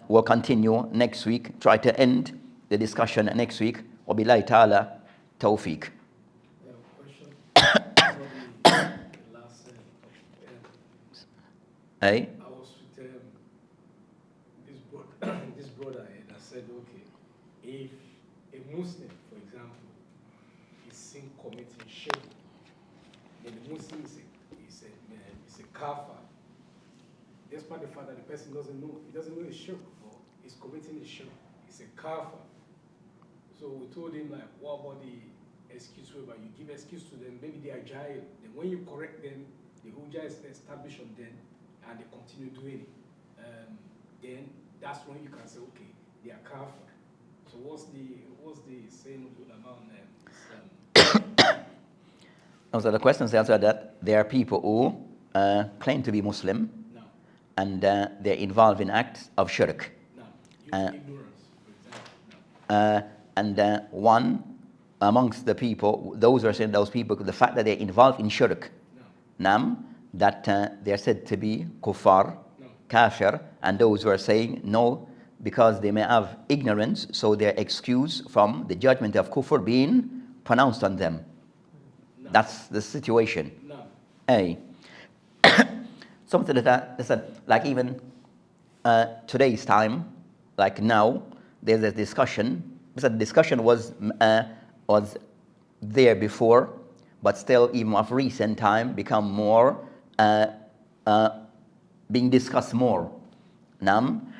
we'll continue next week, try to end the discussion next week. Wabillahi ta'ala tawfiq. Hey? I was with this brother, and I said, okay, if a Muslim, for example, is seen committing shirk, then the Muslim is a kafir. Despite the fact that the person doesn't know it's shirk, or is committing a shirk, it's a kafir. So we told him, like, what about the excuse whereby you give excuse to them, maybe they are jahil. Then when you correct them, the hujjah is established on them, and they continue doing it. Then that's when you can say, okay, they are kafir. So what's the saying of ulama on them? So the question is answered that there are people who claim to be Muslim, No. and they're involved in acts of shirk. No. Ignorance, for example. No. And one amongst the people, those are saying those people, the fact that they're involved in shirk, that they're said to be kuffar, kafir, and those who are saying no, because they may have ignorance, so they're excused from the judgment of kufr being pronounced on them. No. That's the situation. No. Hey. something that like even today's time, like now, there's a discussion. The discussion was there before, but still, even of recent time, become more being discussed more. Nam,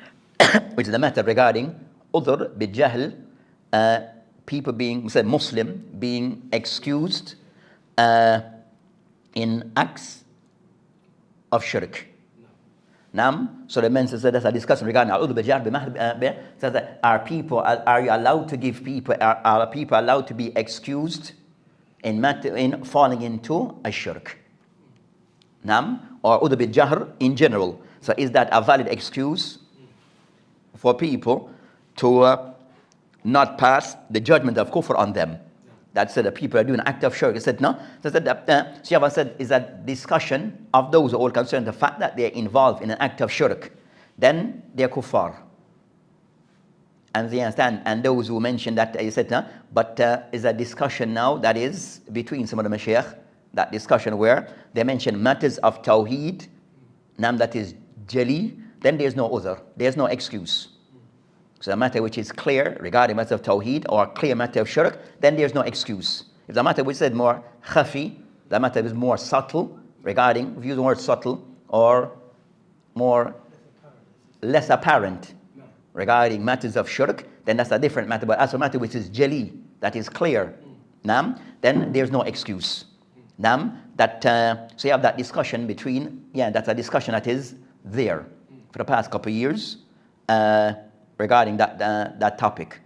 which is the matter regarding udhr bil-jahl, people being Muslim being excused in acts of shirk. Nam, so the mentions that there's a discussion regarding udhr bil-jahl says that are you allowed to give people, are people allowed to be excused in falling into a shirk? Nam, or udhr bil-jahr in general. So is that a valid excuse for people to not pass the judgment of kufr on them? That said, the people are doing an act of shirk. He said no. So Shaykhah said is that discussion of those who are all concerned the fact that they're involved in an act of shirk, then they're kuffar. And they understand. And those who mentioned that, he said no. But is a discussion now that is between some of the mashaykh, that discussion where they mention matters of tawheed, nam, that is jali, then there's no udhr, there's no excuse. So a matter which is clear regarding matter of tawheed or clear matter of shirk, then there's no excuse. If the matter which said more khafi, the matter is more subtle regarding, if you use the word subtle, or more less apparent regarding matters of shirk, then that's a different matter. But as a matter which is jali, that is clear, nam, then there's no excuse. Nam, that so you have that discussion between, that's a discussion that is there for the past couple of years regarding that topic.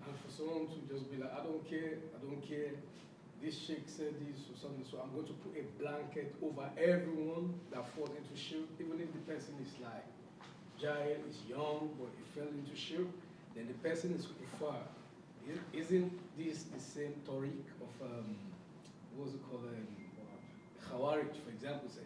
And for someone to just be like, I don't care, this sheikh said this or something, so I'm going to put a blanket over everyone that falls into shirk, even if the person is like Jahil, is young, but he fell into shirk, then the person is kuffar. Isn't this the same tariq of, what's it called, Khawarij, for example, say,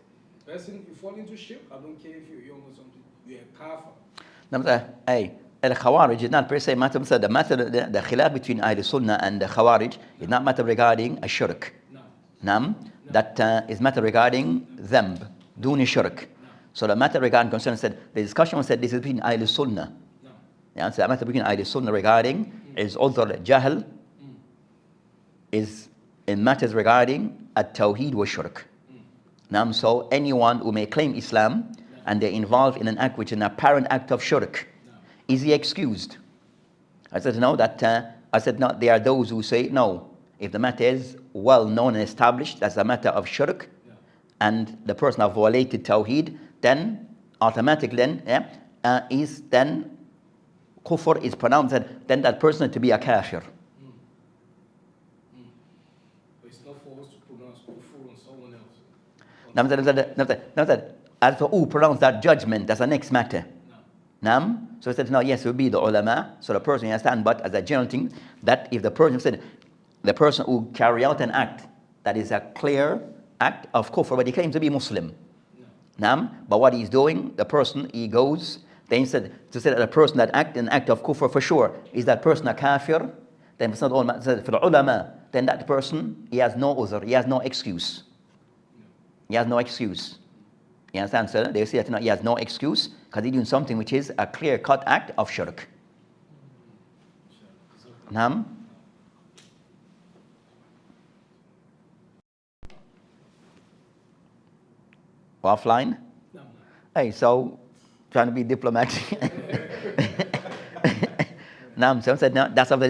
person, you fall into shirk, I don't care if you're young or something, you're a kafir. Al-Khawarij is not per se matter, the khilaf between Ahl Sunnah and the Khawarij is not matter regarding a shirk. No. That is matter regarding dhanb, duni shirk. So the matter regarding concern said, the discussion was said this is between Ahl Sunnah. So the matter between Ahl Sunnah regarding is udhr jahl, is in matters regarding at-tawheed wa shirk. So anyone who may claim Islam and they're involved in an act which is an apparent act of shirk, is he excused? I said no. There are those who say no. If the matter is well known and established as a matter of shirk, and the person have violated tawheed, then automatically is then kufr is pronounced, then that person to be a kafir. It's not for us to pronounce kufr on someone else. As for who pronounce that judgment, that's the next matter. Nam. So it said no, yes, it will be the ulama. So the person understand, but as a general thing, that if the person said the person who carry out an act that is a clear act of kufr, but he claims to be Muslim. Nam, but what he's doing, the person he goes, then said to say that the person that act an act of kufr for sure, is that person a kafir? Then it's not all for the ulama, then that person he has no uzr, he has no excuse. He has no excuse. You understand, sir? They say that he has no excuse because he's doing something which is a clear-cut act of shirk. Naam? Offline? No. Hey, so trying to be diplomatic. Naam, so I said no, that's of the